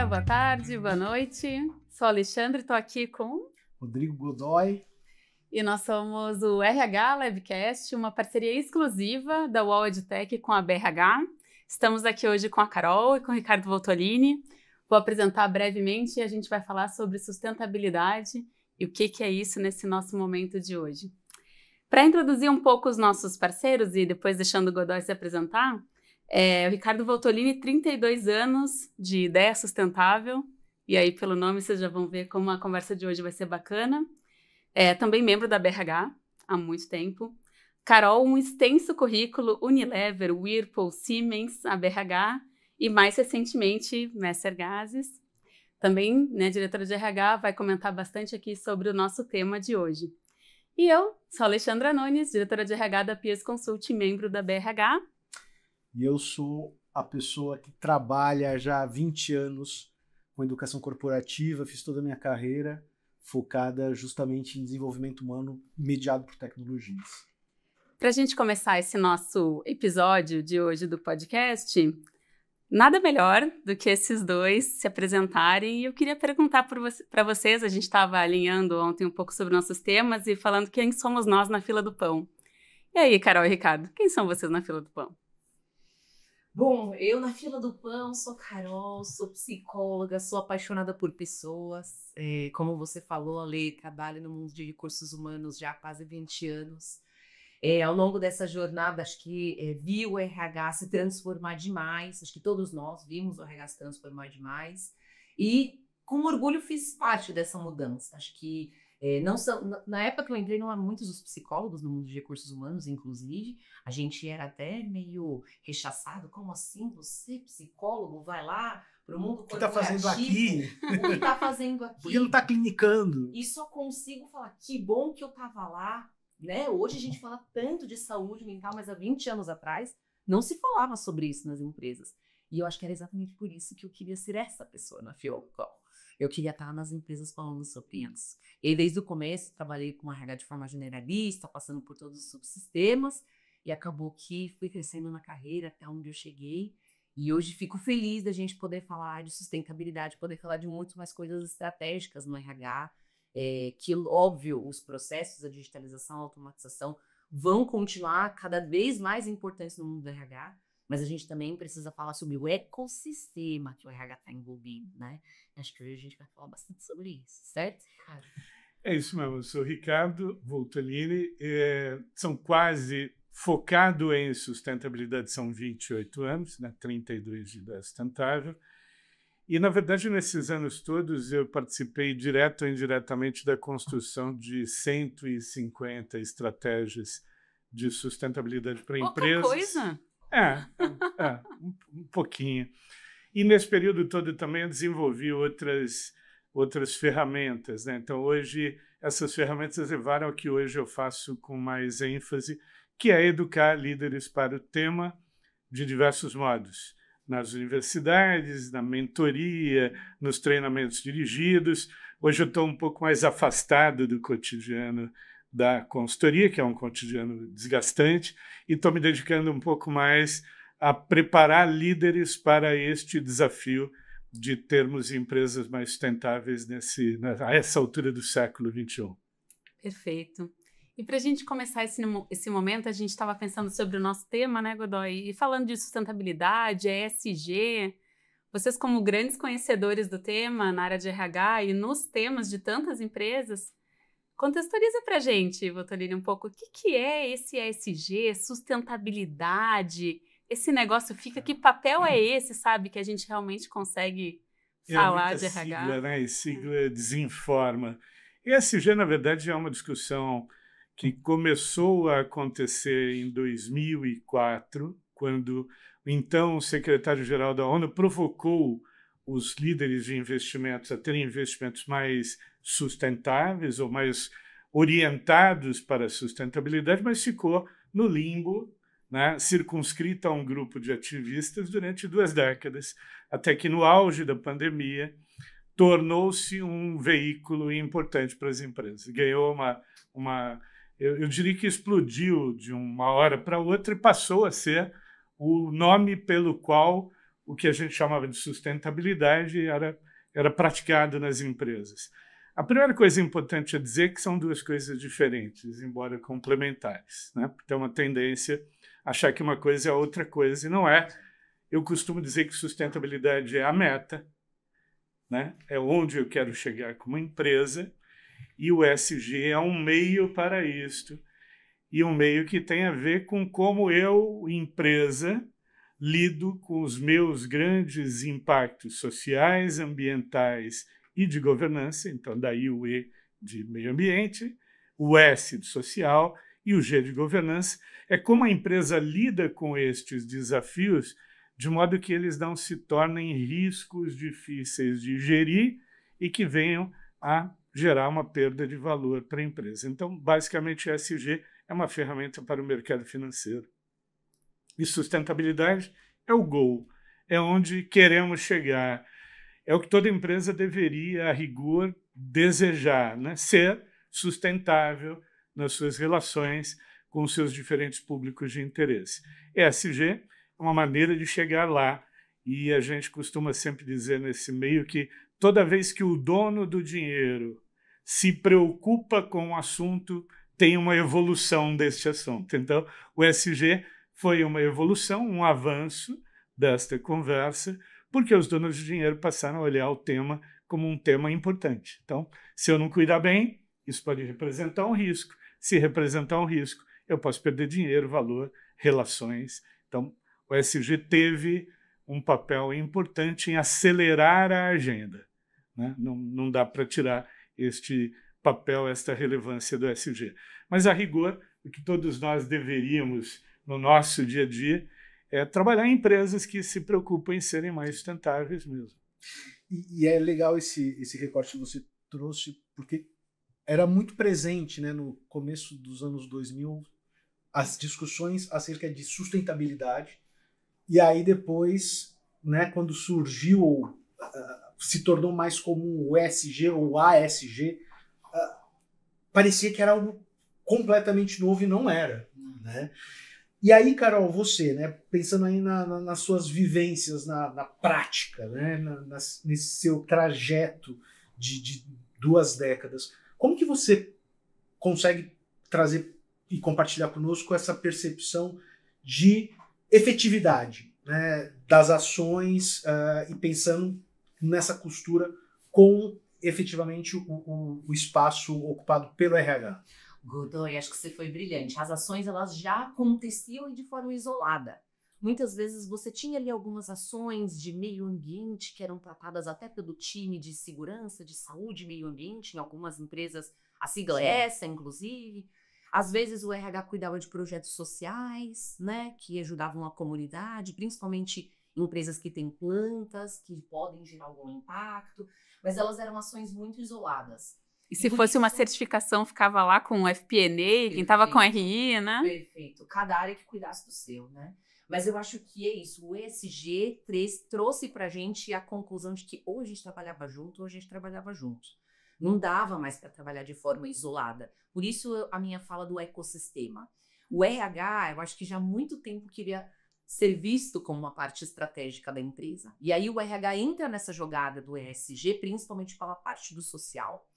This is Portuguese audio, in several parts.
dia, boa tarde, boa noite. Sou a Alexandre, estou aqui com Rodrigo Godoy. E nós somos o RH Labcast, uma parceria exclusiva da UOL EdTech com a BRH. Estamos aqui hoje com a Carol e com o Ricardo Voltolini. Vou apresentar brevemente e a gente vai falar sobre sustentabilidade e o que é isso nesse nosso momento de hoje. Para introduzir um pouco os nossos parceiros e depois deixando o Godoy se apresentar, o Ricardo Voltolini, 32 anos de ideia sustentável, e aí pelo nome vocês já vão ver como a conversa de hoje vai ser bacana. Também membro da BRH há muito tempo. Carol, um extenso currículo, Unilever, Whirlpool, Siemens, a BRH e mais recentemente Messer Gases. Também, diretora de RH, vai comentar bastante aqui sobre o nosso tema de hoje. E eu sou a Alexandra Nunes, diretora de RH da Peers Consult, membro da BRH. E eu sou a pessoa que trabalha já há 20 anos com educação corporativa, fiz toda a minha carreira focada justamente em desenvolvimento humano mediado por tecnologias. Para a gente começar esse nosso episódio de hoje do podcast, nada melhor do que esses dois se apresentarem. E eu queria perguntar para vocês, a gente estava alinhando ontem um pouco sobre nossos temas e falando quem somos nós na fila do pão. E aí, Carol e Ricardo, quem são vocês na fila do pão? Bom, eu na fila do pão sou Carol, sou psicóloga, sou apaixonada por pessoas. Como você falou, Ale, trabalho no mundo de recursos humanos já há quase 20 anos. Ao longo dessa jornada, acho que vi o RH se transformar demais, acho que todos nós vimos o RH se transformar demais. E com orgulho fiz parte dessa mudança. Acho que na época que eu entrei, não eram muitos os psicólogos no mundo de recursos humanos, inclusive. A gente era até meio rechaçado. Como assim? Você, psicólogo, vai lá para o mundo corporativo? O que está fazendo aqui? O que está fazendo aqui? Por que não está clinicando? E só consigo falar, que bom que eu estava lá. Né? Hoje a gente fala tanto de saúde mental, mas há 20 anos atrás não se falava sobre isso nas empresas. E eu acho que era exatamente por isso que eu queria ser essa pessoa na fila do pão. Eu queria estar nas empresas falando sobre isso. E desde o começo trabalhei com a RH de forma generalista, passando por todos os subsistemas, e acabou que fui crescendo na carreira até onde eu cheguei. E hoje fico feliz da gente poder falar de sustentabilidade, poder falar de muito mais coisas estratégicas no RH, que, óbvio, os processos, a digitalização, a automatização vão continuar cada vez mais importantes no mundo do RH, mas a gente também precisa falar sobre o ecossistema que o RH está envolvido, né? Acho que hoje a gente vai falar bastante sobre isso, certo, Ricardo? É isso mesmo, eu sou o Ricardo Voltolini, são quase focado em sustentabilidade, são 28 anos, 32 de ideia sustentável, e na verdade nesses anos todos eu participei direto ou indiretamente da construção de 150 estratégias de sustentabilidade para empresas. Pouca coisa? Um pouquinho. E nesse período todo também eu desenvolvi outras ferramentas, né? Então, hoje, essas ferramentas levaram ao que hoje eu faço com mais ênfase, que é educar líderes para o tema de diversos modos. Nas universidades, na mentoria, nos treinamentos dirigidos. Hoje eu estou um pouco mais afastado do cotidiano da consultoria, que é um cotidiano desgastante, e estou me dedicando um pouco mais a preparar líderes para este desafio de termos empresas mais sustentáveis a essa altura do século XXI. Perfeito. E para a gente começar esse momento, a gente estava pensando sobre o nosso tema, né, Godoy? E falando de sustentabilidade, ESG, vocês como grandes conhecedores do tema na área de RH e nos temas de tantas empresas, contextualiza para a gente, Voltolini, um pouco o que é esse ESG, sustentabilidade, esse negócio fica, que papel é esse, sabe, que a gente realmente consegue falar de RH? Sigla, né? E sigla desinforma. ESG, na verdade, é uma discussão que começou a acontecer em 2004, quando então o secretário-geral da ONU provocou os líderes de investimentos a terem investimentos mais sustentáveis ou mais orientados para a sustentabilidade, mas ficou no limbo, né, circunscrita a um grupo de ativistas durante 2 décadas, até que no auge da pandemia tornou-se um veículo importante para as empresas. Ganhou eu diria que explodiu de uma hora para outra e passou a ser o nome pelo qual o que a gente chamava de sustentabilidade era praticado nas empresas. A primeira coisa importante a dizer é que são duas coisas diferentes, embora complementares, né? Tem uma tendência a achar que uma coisa é outra coisa, e não é. Eu costumo dizer que sustentabilidade é a meta, né? É onde eu quero chegar como empresa, e o ESG é um meio para isto, e um meio que tem a ver com como eu, empresa, lido com os meus grandes impactos sociais, ambientais e de governança, então daí o E de meio ambiente, o S de social e o G de governança, é como a empresa lida com estes desafios de modo que eles não se tornem riscos difíceis de gerir e que venham a gerar uma perda de valor para a empresa. Então, basicamente, o ESG é uma ferramenta para o mercado financeiro. E sustentabilidade é o goal, é onde queremos chegar. É o que toda empresa deveria, a rigor, desejar, né? Ser sustentável nas suas relações com os seus diferentes públicos de interesse. ESG é uma maneira de chegar lá, e a gente costuma sempre dizer nesse meio que toda vez que o dono do dinheiro se preocupa com o assunto, tem uma evolução deste assunto. Então, o ESG foi uma evolução, um avanço desta conversa, porque os donos de dinheiro passaram a olhar o tema como um tema importante. Então, se eu não cuidar bem, isso pode representar um risco. Se representar um risco, eu posso perder dinheiro, valor, relações. Então, o ESG teve um papel importante em acelerar a agenda, né? Não dá para tirar este papel, esta relevância do ESG. Mas, a rigor, o que todos nós deveríamos, no nosso dia a dia, é trabalhar em empresas que se preocupam em serem mais sustentáveis mesmo. E é legal esse recorte que você trouxe, porque era muito presente, né, no começo dos anos 2000, as discussões acerca de sustentabilidade, e aí depois, né, quando surgiu, se tornou mais comum o ESG ou ASG, parecia que era algo completamente novo e não era, né? E aí, Carol, você, né, pensando aí nas suas vivências na prática, né, nesse seu trajeto de 2 décadas, como que você consegue trazer e compartilhar conosco essa percepção de efetividade, né, das ações e pensando nessa costura com efetivamente o espaço ocupado pelo RH? Godoy, acho que você foi brilhante. As ações, elas já aconteciam e de forma isolada. Muitas vezes você tinha ali algumas ações de meio ambiente que eram tratadas até pelo time de segurança, de saúde e meio ambiente, em algumas empresas, a sigla é essa, inclusive. Às vezes o RH cuidava de projetos sociais, né, que ajudavam a comunidade, principalmente empresas que têm plantas, que podem gerar algum impacto, mas elas eram ações muito isoladas. E se fosse uma certificação, ficava lá com o FP&A, quem estava com RI, né? Perfeito. Cada área que cuidasse do seu, né? Mas eu acho que é isso. O ESG trouxe pra gente a conclusão de que ou a gente trabalhava junto ou a gente trabalhava junto. Não dava mais para trabalhar de forma isolada. Por isso a minha fala do ecossistema. O RH, eu acho que já há muito tempo queria ser visto como uma parte estratégica da empresa. E aí o RH entra nessa jogada do ESG, principalmente pela parte do social.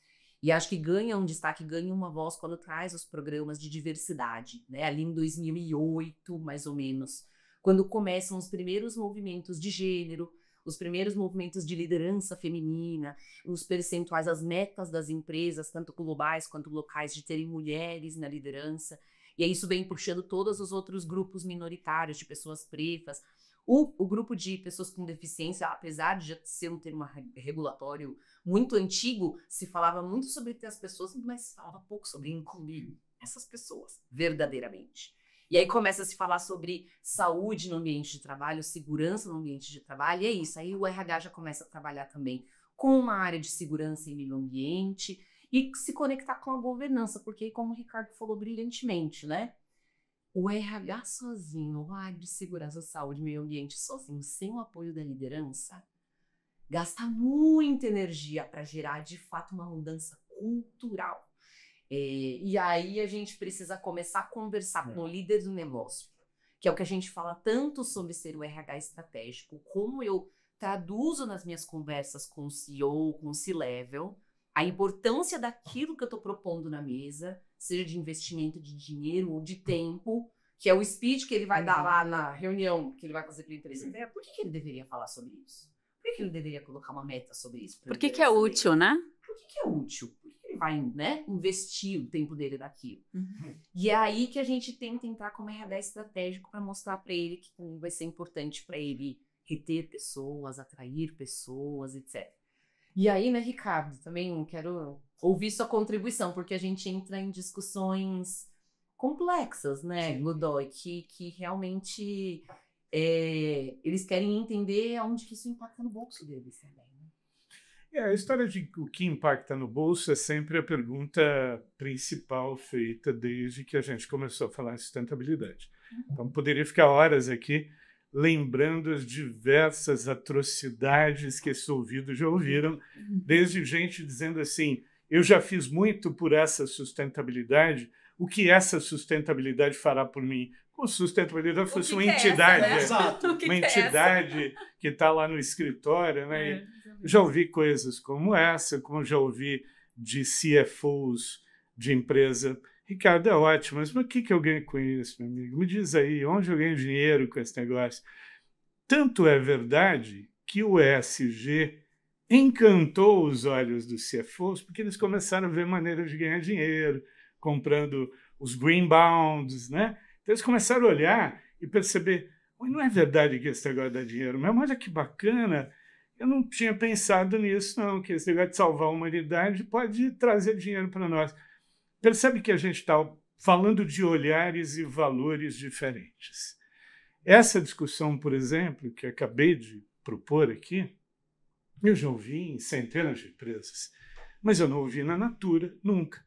E acho que ganha um destaque, ganha uma voz quando traz os programas de diversidade, né? Ali em 2008, mais ou menos, quando começam os primeiros movimentos de gênero, os primeiros movimentos de liderança feminina, os percentuais, as metas das empresas, tanto globais quanto locais, de terem mulheres na liderança. E aí isso vem puxando todos os outros grupos minoritários, de pessoas pretas. O grupo de pessoas com deficiência, apesar de já ser um termo regulatório muito antigo, se falava muito sobre ter as pessoas, mas se falava pouco sobre incluir essas pessoas, verdadeiramente. E aí começa a se falar sobre saúde no ambiente de trabalho, segurança no ambiente de trabalho, e é isso. Aí o RH já começa a trabalhar também com uma área de segurança e meio ambiente e se conectar com a governança, porque, como o Ricardo falou brilhantemente, né? O RH sozinho, a área de segurança, saúde e meio ambiente sozinho, sem o apoio da liderança, gasta muita energia para gerar, de fato, uma mudança cultural. E aí a gente precisa começar a conversar com o líder do negócio. que é o que a gente fala tanto sobre ser o RH estratégico, como eu traduzo nas minhas conversas com o CEO, com o C-Level, a importância daquilo que eu estou propondo na mesa, seja de investimento de dinheiro ou de tempo, que é o speech que ele vai dar lá na reunião que ele vai fazer para a empresa inteira. Por que ele deveria falar sobre isso? Por que ele deveria colocar uma meta sobre isso? Por que é útil, né? Por que é útil? Por que ele vai, né, investir o tempo dele naquilo? E é aí que a gente tenta entrar como RH estratégico para mostrar para ele que vai ser importante para ele reter pessoas, atrair pessoas, etc. E aí, né, Ricardo, também quero ouvir sua contribuição, porque a gente entra em discussões complexas, né, Godoy, que realmente eles querem entender aonde que isso impacta no bolso deles também. Né? A história de o que impacta no bolso é sempre a pergunta principal feita desde que a gente começou a falar em sustentabilidade. Então, poderia ficar horas aqui lembrando as diversas atrocidades que esses ouvidos já ouviram, desde gente dizendo assim, eu já fiz muito por essa sustentabilidade, o que essa sustentabilidade fará por mim? Como se sustentabilidade fosse uma entidade, uma entidade que está lá no escritório. Né? Já ouvi coisas como essa, como já ouvi de CFOs de empresa. Ricardo, é ótimo, mas o que eu ganho com isso, meu amigo? Me diz aí, onde eu ganho dinheiro com esse negócio? Tanto é verdade que o ESG encantou os olhos dos CFOs porque eles começaram a ver maneiras de ganhar dinheiro, comprando os green bonds, né? Então eles começaram a olhar e perceber, não é verdade que esse negócio dá dinheiro, mas olha que bacana, eu não tinha pensado nisso não, que esse negócio de salvar a humanidade pode trazer dinheiro para nós. Percebe que a gente está falando de olhares e valores diferentes. Essa discussão, por exemplo, que acabei de propor aqui, eu já ouvi em centenas de empresas, mas eu não ouvi na Natura nunca.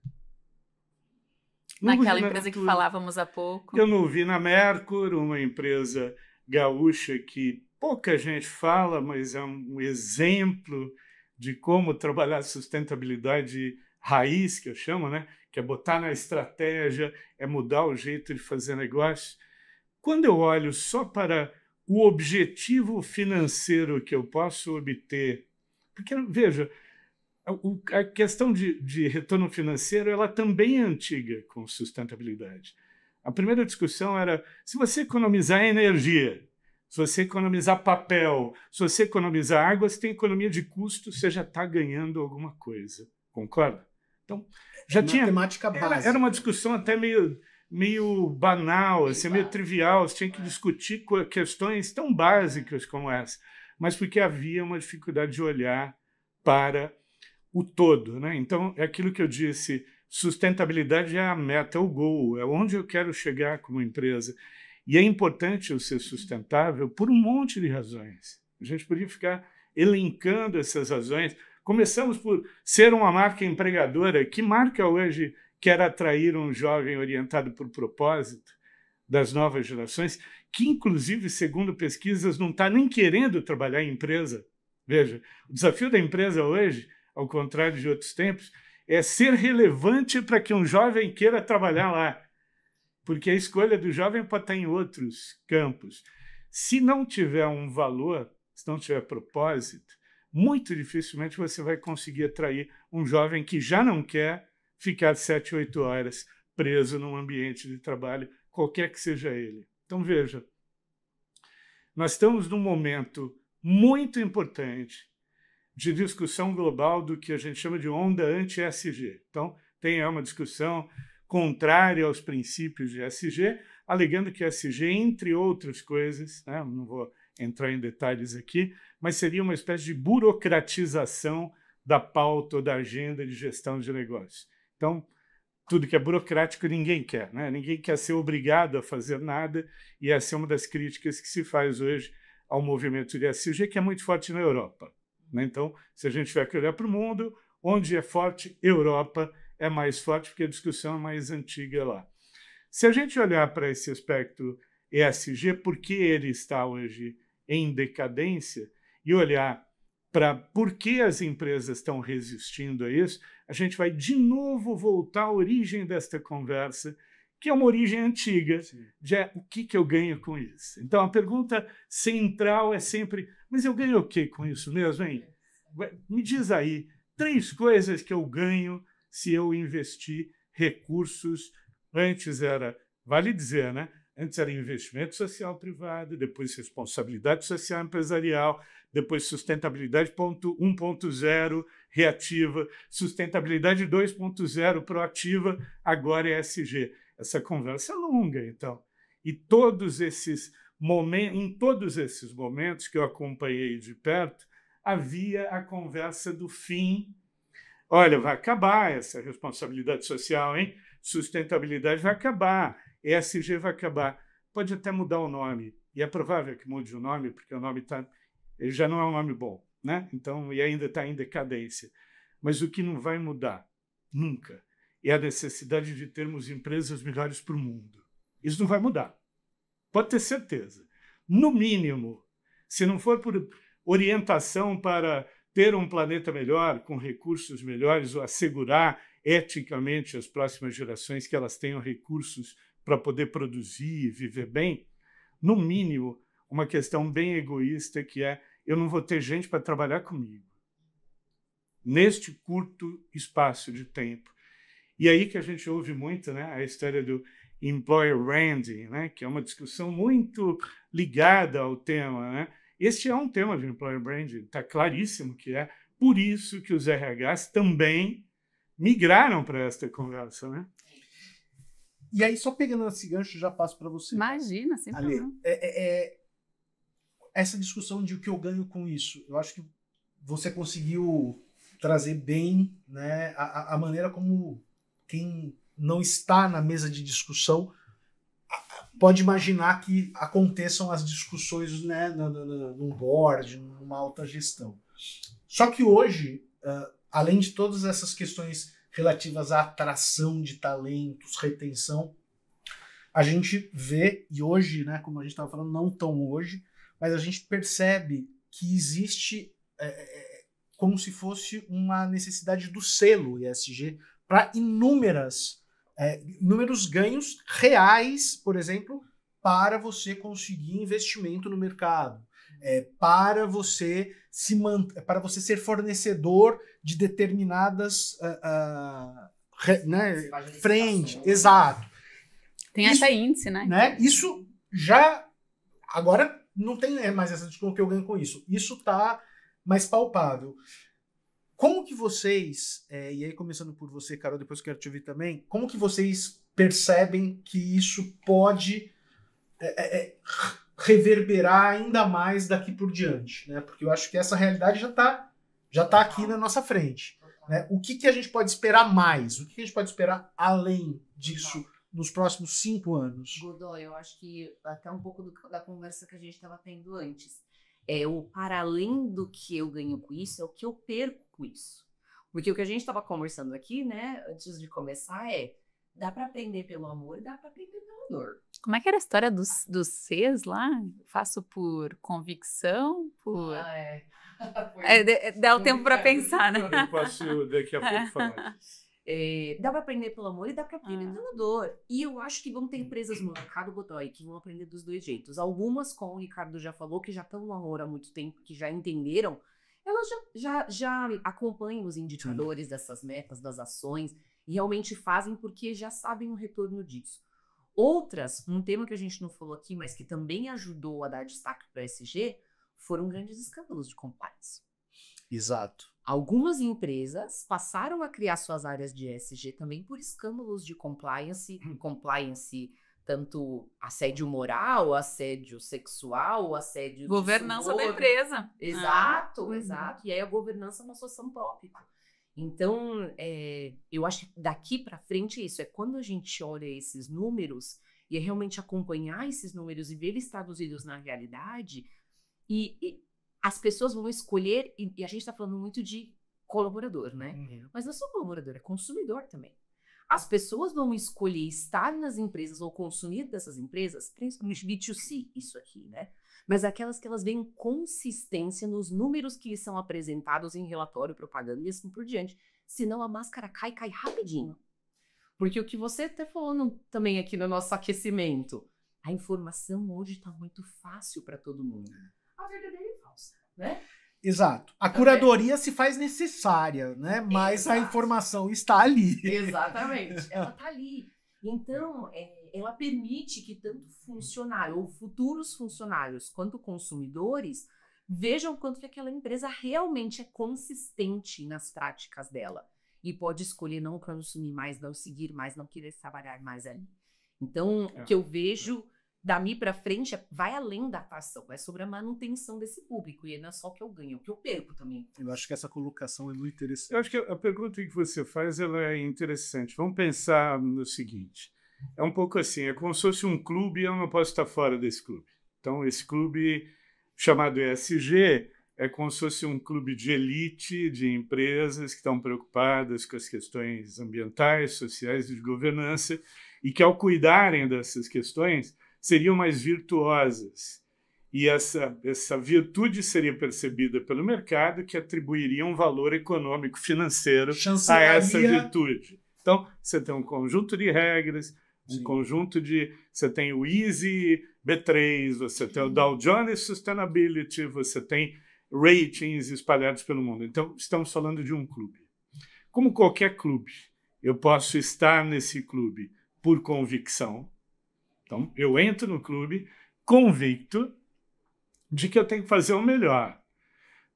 Naquela empresa que falávamos há pouco. Eu não ouvi na Mercur, uma empresa gaúcha que pouca gente fala, mas é um exemplo de como trabalhar sustentabilidade raiz, que eu chamo, né? Que é botar na estratégia, é mudar o jeito de fazer negócio. Quando eu olho só para o objetivo financeiro que eu posso obter, porque, veja, a questão de retorno financeiro ela também é antiga com sustentabilidade. A primeira discussão era se você economizar energia, se você economizar papel, se você economizar água, se tem economia de custo, você já está ganhando alguma coisa. Concorda? Então, já tinha matemática básica. Era uma discussão até meio banal, assim, meio trivial. Você tinha que discutir questões tão básicas como essa, mas porque havia uma dificuldade de olhar para o todo, né? Então, é aquilo que eu disse, sustentabilidade é a meta, é o goal, é onde eu quero chegar como empresa. E é importante eu ser sustentável por um monte de razões. A gente podia ficar elencando essas razões. Começamos por ser uma marca empregadora. Que marca hoje quer atrair um jovem orientado por propósito das novas gerações, que, inclusive, segundo pesquisas, não está nem querendo trabalhar em empresa? Veja, o desafio da empresa hoje, ao contrário de outros tempos, é ser relevante para que um jovem queira trabalhar lá. Porque a escolha do jovem pode estar em outros campos. Se não tiver um valor, se não tiver propósito, muito dificilmente você vai conseguir atrair um jovem que já não quer ficar 7, 8 horas preso num ambiente de trabalho, qualquer que seja ele. Então, veja, nós estamos num momento muito importante de discussão global do que a gente chama de onda anti-ESG. Então, tem uma discussão contrária aos princípios de ESG, alegando que ESG, entre outras coisas, né, não vou entrar em detalhes aqui, mas seria uma espécie de burocratização da pauta ou da agenda de gestão de negócios. Então, tudo que é burocrático ninguém quer, né? Ninguém quer ser obrigado a fazer nada, e essa é uma das críticas que se faz hoje ao movimento de ESG, que é muito forte na Europa, né? Então, se a gente tiver que olhar para o mundo, onde é forte, Europa é mais forte, porque a discussão é mais antiga lá. Se a gente olhar para esse aspecto ESG, por que ele está hoje em decadência, e olhar para por que as empresas estão resistindo a isso, a gente vai de novo voltar à origem desta conversa, que é uma origem antiga de o que eu ganho com isso. Então, a pergunta central é sempre, mas eu ganho o que com isso mesmo, hein? Me diz aí 3 coisas que eu ganho se eu investir recursos. Antes era, vale dizer, né? Antes era investimento social privado, depois responsabilidade social empresarial, depois sustentabilidade 1.0 reativa, sustentabilidade 2.0 proativa, agora é ESG. Essa conversa é longa, então. E em todos esses momentos que eu acompanhei de perto, havia a conversa do fim. Olha, vai acabar essa responsabilidade social, hein? Sustentabilidade vai acabar, ESG vai acabar. Pode até mudar o nome, e é provável que mude o nome, porque o nome ele já não é um nome bom, né? Então, e ainda está em decadência. Mas o que não vai mudar, nunca, é a necessidade de termos empresas melhores para o mundo. Isso não vai mudar. Pode ter certeza. No mínimo, se não for por orientação para ter um planeta melhor, com recursos melhores, ou assegurar eticamente às próximas gerações que elas tenham recursos para poder produzir e viver bem, no mínimo, uma questão bem egoísta, que é eu não vou ter gente para trabalhar comigo neste curto espaço de tempo. E aí que a gente ouve muito, né, a história do employer branding, né, que é uma discussão muito ligada ao tema, né? Este é um tema de employer branding, está claríssimo que é. Por isso que os RHs também migraram para esta conversa, né? E aí, só pegando esse gancho, já passo para você. Imagina, sem problema. Essa discussão de o que eu ganho com isso, eu acho que você conseguiu trazer bem, né, a maneira como quem não está na mesa de discussão pode imaginar que aconteçam as discussões, né, num board, numa alta gestão. Só que hoje, além de todas essas questões relativas à atração de talentos, retenção, a gente vê, e hoje, né, como a gente estava falando, não tão hoje, mas a gente percebe que existe como se fosse uma necessidade do selo ESG para inúmeros ganhos reais, por exemplo, para você conseguir investimento no mercado, para você ser fornecedor de determinadas frente, exato. Tem até índice, né? Isso já agora não tem mais essa discussão que eu ganho com isso. Isso está mais palpável. Como que vocês, e aí começando por você, Carol, depois eu quero te ouvir também, como que vocês percebem que isso pode reverberar ainda mais daqui por diante, né? Porque eu acho que essa realidade já tá aqui na nossa frente, né? O que a gente pode esperar mais? O que a gente pode esperar além disso nos próximos 5 anos? Godoy, eu acho que até um pouco da conversa que a gente estava tendo antes. O para além do que eu ganho com isso, é o que eu perco com isso. Porque o que a gente estava conversando aqui, né, antes de começar, dá para aprender pelo amor e dá para aprender pela dor. Como é que era a história dos Cs lá? Faço por convicção, por... dá o tempo para pensar, né? Eu posso daqui a pouco falar disso. Dá para aprender pelo amor e dá para aprender pela dor. E eu acho que vão ter empresas no mercado, Godoy, que vão aprender dos dois jeitos. Algumas, como o Ricardo já falou, que já estão no amor há muito tempo, que já entenderam, elas já acompanham os indicadores dessas metas, das ações, e realmente fazem porque já sabem o retorno disso. Outras, um tema que a gente não falou aqui, mas que também ajudou a dar destaque para o ESG, foram grandes escândalos de compliance. Exato. Algumas empresas passaram a criar suas áreas de ESG também por escândalos de compliance, tanto assédio moral, assédio sexual, assédio... Governança da empresa. Exato, exato. E aí a governança é uma associação tópica. Então, eu acho que daqui para frente é isso. É quando a gente olha esses números e é realmente acompanhar esses números e ver eles traduzidos na realidade e as pessoas vão escolher, e a gente está falando muito de colaborador, né? Uhum. Mas não é só colaborador, é consumidor também. As pessoas vão escolher estar nas empresas ou consumir dessas empresas, principalmente B2C, isso aqui, né? Mas aquelas que elas veem consistência nos números que são apresentados em relatório, propaganda e assim por diante. Senão a máscara cai rapidinho. Porque o que você até falou também aqui no nosso aquecimento, a informação hoje está muito fácil para todo mundo. A verdadeira é falsa, né? Exato. A curadoria se faz necessária, né? Mas a informação está ali. Exatamente. Ela está ali. Então, ela permite que tanto funcionário ou futuros funcionários quanto consumidores vejam quanto que aquela empresa realmente é consistente nas práticas dela. E pode escolher não consumir mais, não seguir mais, não querer trabalhar mais ali. Então, o que eu vejo dali para frente vai além da atuação, é sobre a manutenção desse público. E não é só o que eu ganho, é o que eu perco também. Eu acho que essa colocação é muito interessante. Eu acho que a pergunta que você faz ela é interessante. Vamos pensar no seguinte. É um pouco assim, é como se fosse um clube e eu não posso estar fora desse clube. Então, esse clube chamado ESG é como se fosse um clube de elite de empresas que estão preocupadas com as questões ambientais, sociais e de governança e que, ao cuidarem dessas questões, seriam mais virtuosas. E essa virtude seria percebida pelo mercado, que atribuiria um valor econômico financeiro a essa virtude. Então, você tem um conjunto de regras, um conjunto de... Você tem o Easy B3, você tem o Dow Jones Sustainability, você tem ratings espalhados pelo mundo. Então, estamos falando de um clube. Como qualquer clube, eu posso estar nesse clube por convicção. Então, eu entro no clube convicto de que eu tenho que fazer o melhor.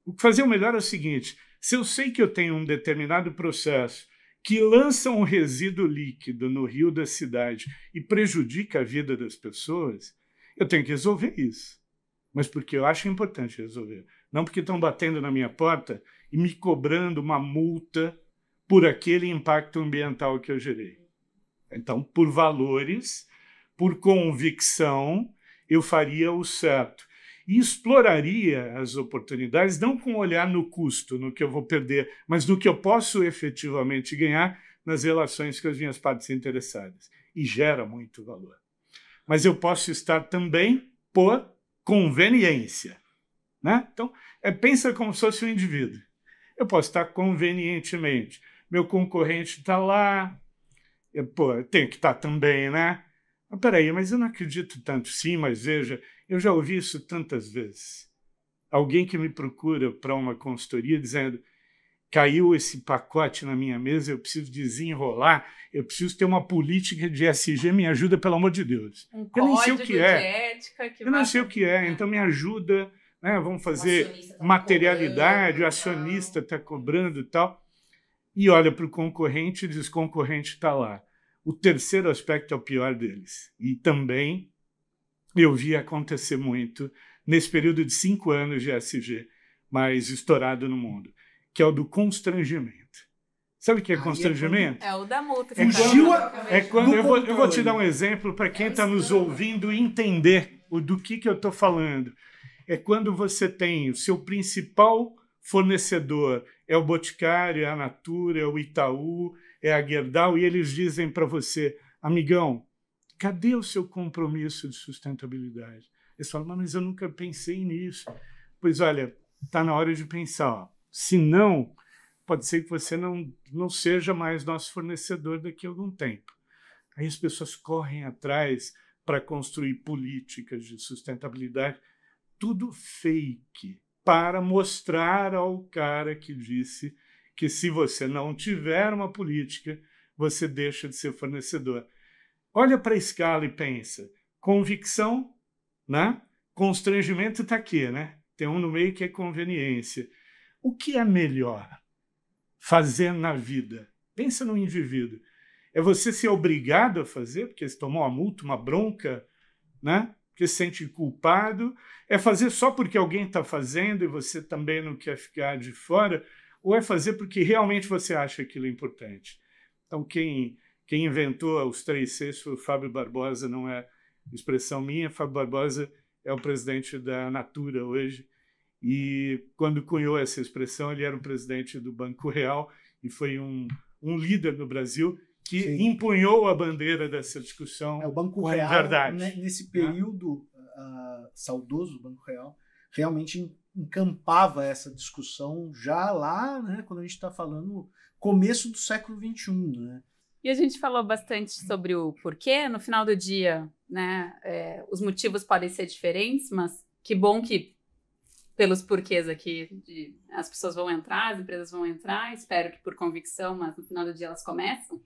O que fazer o melhor é o seguinte: se eu sei que eu tenho um determinado processo que lança um resíduo líquido no rio da cidade e prejudica a vida das pessoas, eu tenho que resolver isso. Mas porque eu acho importante resolver. Não porque estão batendo na minha porta e me cobrando uma multa por aquele impacto ambiental que eu gerei. Então, por valores, por convicção, eu faria o certo. E exploraria as oportunidades, não com olhar no custo, no que eu vou perder, mas no que eu posso efetivamente ganhar nas relações com as minhas partes interessadas. E gera muito valor. Mas eu posso estar também por conveniência, né? Então, pensa como se fosse um indivíduo. Eu posso estar convenientemente. Meu concorrente está lá, eu tenho que estar também, né? Mas peraí, mas eu não acredito tanto. Sim, mas veja, eu já ouvi isso tantas vezes. Alguém que me procura para uma consultoria dizendo: caiu esse pacote na minha mesa, eu preciso desenrolar, eu preciso ter uma política de ESG, me ajuda, pelo amor de Deus. Eu nem sei o que é. Eu não sei o que é, então me ajuda, né? Vamos fazer materialidade, o acionista está cobrando e tal. E olha para o concorrente e diz: concorrente está lá. O terceiro aspecto é o pior deles. E também eu vi acontecer muito nesse período de 5 anos de ESG, mais estourado no mundo, que é o do constrangimento. Sabe o que é constrangimento? É o da multa. Eu vou te dar um exemplo para quem está nos ouvindo entender do que eu estou falando. É quando você tem o seu principal fornecedor, é o Boticário, é a Natura, é o Itaú, é a Gerdau, e eles dizem para você: amigão, cadê o seu compromisso de sustentabilidade? Eles falam: mas eu nunca pensei nisso. Pois olha, está na hora de pensar. Ó. Se não, pode ser que você não seja mais nosso fornecedor daqui a algum tempo. Aí as pessoas correm atrás para construir políticas de sustentabilidade, tudo fake, para mostrar ao cara que disse que se você não tiver uma política, você deixa de ser fornecedor. Olha para a escala e pensa: convicção, né? Constrangimento está aqui, né? Tem um no meio que é conveniência. O que é melhor fazer na vida? Pensa no indivíduo. É você ser obrigado a fazer, porque você tomou uma multa, uma bronca, né? Porque se sente culpado? É fazer só porque alguém está fazendo e você também não quer ficar de fora? Ou é fazer porque realmente você acha aquilo importante? Então, quem inventou os 3 Cs foi o Fábio Barbosa, não é expressão minha. Fábio Barbosa é o presidente da Natura hoje. E quando cunhou essa expressão, ele era o presidente do Banco Real e foi um líder no Brasil que empunhou a bandeira dessa discussão. O Banco Real, verdade. Né, nesse período saudoso, o Banco Real realmente encampava essa discussão já lá, né, quando a gente está falando começo do século XXI. Né? E a gente falou bastante sobre o porquê. No final do dia, né, os motivos podem ser diferentes, mas que bom que pelos porquês aqui as pessoas vão entrar, as empresas vão entrar, espero que por convicção, mas no final do dia elas começam.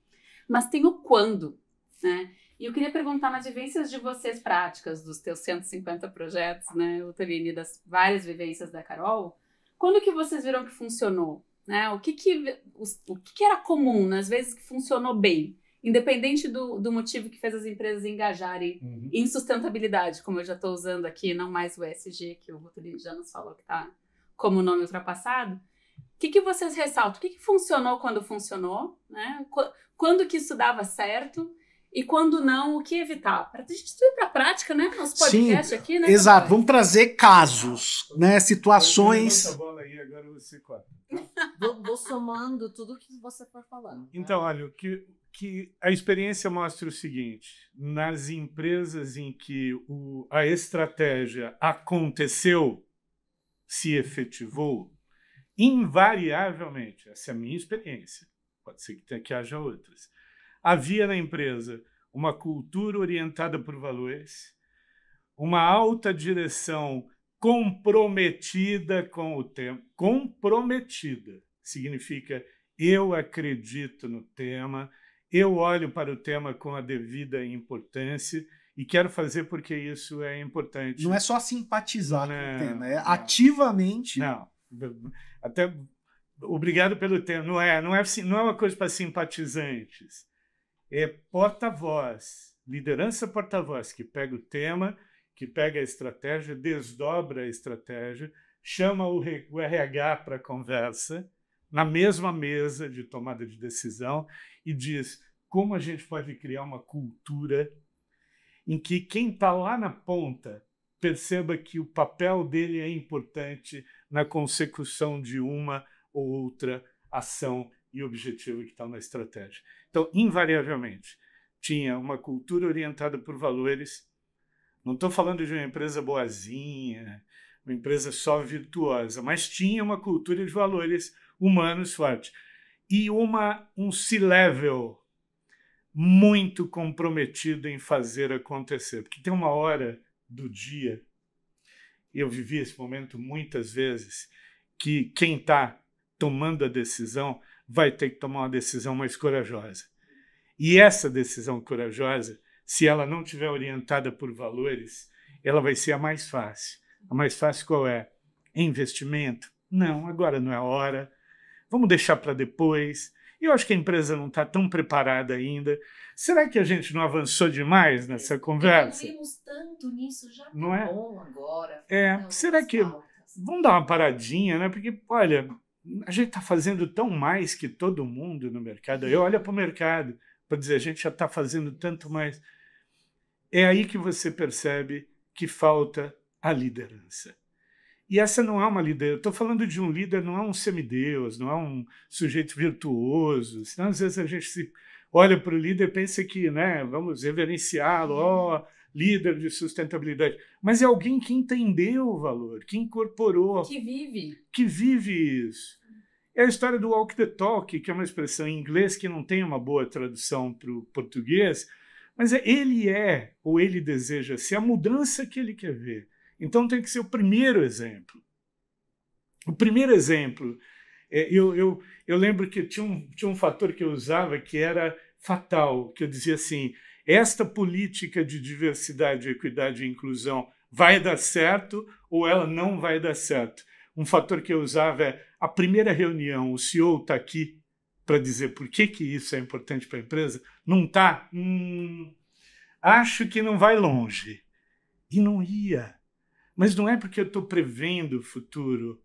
Mas tem o quando, né? E eu queria perguntar nas vivências de vocês práticas, dos teus 150 projetos, né, Ottolini, das várias vivências da Carol, quando que vocês viram que funcionou? Né? O que era comum nas vezes que funcionou bem, independente do motivo que fez as empresas engajarem em sustentabilidade, como eu já estou usando aqui, não mais o ESG, que o Ottolini já nos falou que está como nome ultrapassado. O que vocês ressaltam? O que funcionou quando funcionou? Né? Quando que isso dava certo? E quando não, o que evitar? Para a gente ir para a prática, né? Nosso podcast aqui, né? Exato, vamos trazer casos, né? Situações. Essa bola aí, agora você corta. Vou somando tudo que você for falando. Tá? Então, olha, que a experiência mostra o seguinte: nas empresas em que a estratégia aconteceu, se efetivou, invariavelmente, essa é a minha experiência, pode ser que haja outras, havia na empresa uma cultura orientada por valores, uma alta direção comprometida com o tema. Comprometida significa eu acredito no tema, eu olho para o tema com a devida importância e quero fazer porque isso é importante. Não é só simpatizar com o tema, é ativamente... Não, até obrigado pelo tema. Não é uma coisa para simpatizantes. É porta-voz, liderança porta-voz, que pega o tema, que pega a estratégia, desdobra a estratégia, chama o RH para a conversa, na mesma mesa de tomada de decisão, e diz como a gente pode criar uma cultura em que quem está lá na ponta perceba que o papel dele é importante na consecução de uma ou outra ação e objetivo que está na estratégia. Então, invariavelmente, tinha uma cultura orientada por valores. Não estou falando de uma empresa boazinha, uma empresa só virtuosa, mas tinha uma cultura de valores humanos forte. E um C-level muito comprometido em fazer acontecer. Porque tem uma hora do dia, e eu vivi esse momento muitas vezes, que quem está tomando a decisão vai ter que tomar uma decisão mais corajosa. E essa decisão corajosa, se ela não estiver orientada por valores, ela vai ser a mais fácil. A mais fácil qual é? Investimento? Não, agora não é a hora. Vamos deixar para depois. Eu acho que a empresa não está tão preparada ainda. Será que a gente não avançou demais nessa conversa? Vimos tanto nisso, já não é? Bom agora. Será que... Vamos dar uma paradinha, né? Porque, olha, a gente está fazendo tão mais que todo mundo no mercado. Eu olho para o mercado para dizer, a gente já está fazendo tanto mais. É aí que você percebe que falta a liderança. E essa não é uma liderança. Estou falando de um líder, não é um semideus, não é um sujeito virtuoso. Senão, às vezes, a gente se olha para o líder e pensa que, né, vamos reverenciá-lo, líder de sustentabilidade. Mas é alguém que entendeu o valor, que incorporou. Que vive isso. É a história do walk the talk, que é uma expressão em inglês que não tem uma boa tradução para o português, mas ele ou ele deseja ser a mudança que ele quer ver. Então tem que ser o primeiro exemplo. O primeiro exemplo, eu lembro que tinha um fator que eu usava que era fatal, que eu dizia assim, esta política de diversidade, equidade e inclusão vai dar certo ou ela não vai dar certo. Um fator que eu usava é a primeira reunião, o CEO está aqui para dizer por que isso é importante para a empresa, não está? Acho que não vai longe. E não ia. Mas não é porque eu estou prevendo o futuro,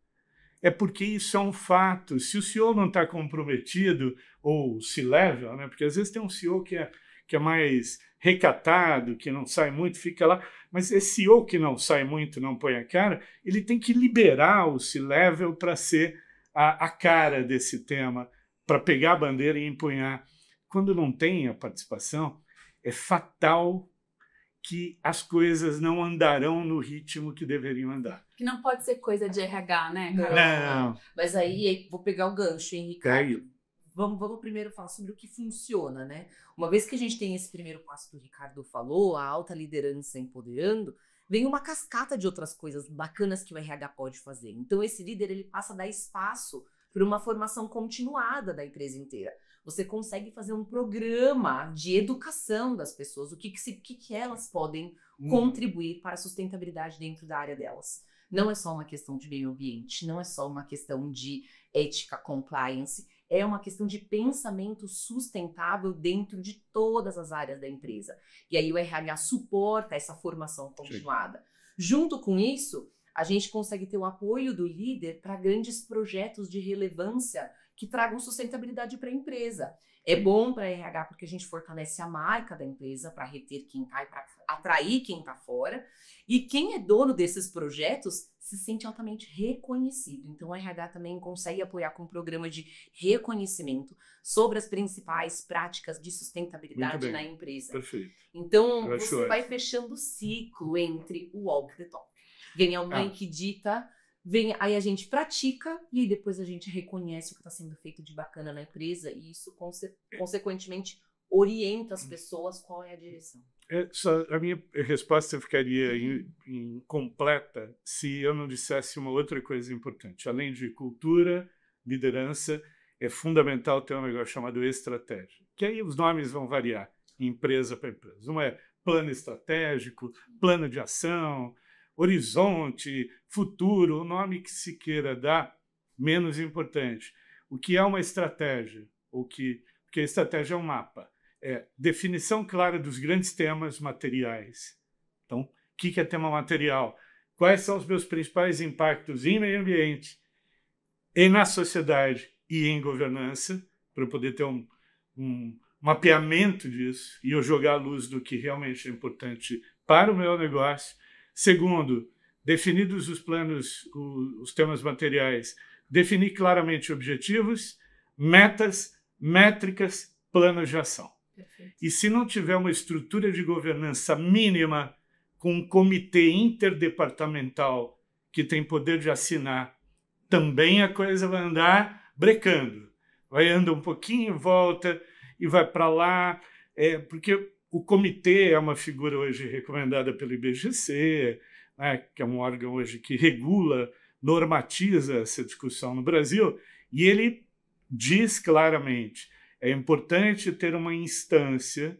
é porque isso é um fato. Se o CEO não está comprometido, ou C-level, né? Porque às vezes tem um CEO que é mais recatado, que não sai muito, fica lá. Mas esse CEO que não sai muito, não põe a cara, ele tem que liberar o C-level para ser a cara desse tema, para pegar a bandeira e empunhar. Quando não tem a participação, é fatal que as coisas não andarão no ritmo que deveriam andar. Que não pode ser coisa de RH, né, Carol? Não. Mas aí, vou pegar o gancho, hein, Ricardo? vamos primeiro falar sobre o que funciona, né? Uma vez que a gente tem esse primeiro passo que o Ricardo falou, a alta liderança empoderando, vem uma cascata de outras coisas bacanas que o RH pode fazer. Então, esse líder, ele passa a dar espaço para uma formação continuada da empresa inteira. Você consegue fazer um programa de educação das pessoas, o que elas podem contribuir para a sustentabilidade dentro da área delas. Não é só uma questão de meio ambiente, não é só uma questão de ética, compliance, é uma questão de pensamento sustentável dentro de todas as áreas da empresa. E aí o RH suporta essa formação continuada. Sim. Junto com isso, a gente consegue ter o apoio do líder para grandes projetos de relevância que tragam sustentabilidade para a empresa. É bom para a RH porque a gente fortalece a marca da empresa para reter quem está e para atrair quem está fora. E quem é dono desses projetos se sente altamente reconhecido. Então, o RH também consegue apoiar com um programa de reconhecimento sobre as principais práticas de sustentabilidade na empresa. Perfeito. Então, você vai fechando o ciclo entre o walk the talk. Vem a mãe que dita, aí a gente pratica e aí depois a gente reconhece o que está sendo feito de bacana na empresa e isso, consequentemente, orienta as pessoas qual é a direção. A minha resposta ficaria incompleta se eu não dissesse uma outra coisa importante. Além de cultura, liderança, é fundamental ter um negócio chamado estratégia, que aí os nomes vão variar, empresa para empresa. Um é plano estratégico, plano de ação, horizonte, futuro, o nome que se queira dar, menos importante. O que é uma estratégia? Porque a estratégia é um mapa. É definição clara dos grandes temas materiais. Então, o que é tema material? Quais são os meus principais impactos em meio ambiente, e na sociedade e em governança, para eu poder ter um mapeamento disso e eu jogar a luz do que realmente é importante para o meu negócio. Segundo, definidos os planos, os temas materiais, definir claramente objetivos, metas, métricas, planos de ação. Perfeito. E se não tiver uma estrutura de governança mínima, com um comitê interdepartamental que tem poder de assinar, também a coisa vai andar brecando. Vai andar um pouquinho, volta e vai para lá, porque o comitê é uma figura hoje recomendada pelo IBGC, né, que é um órgão hoje que regula, normatiza essa discussão no Brasil, e ele diz claramente: é importante ter uma instância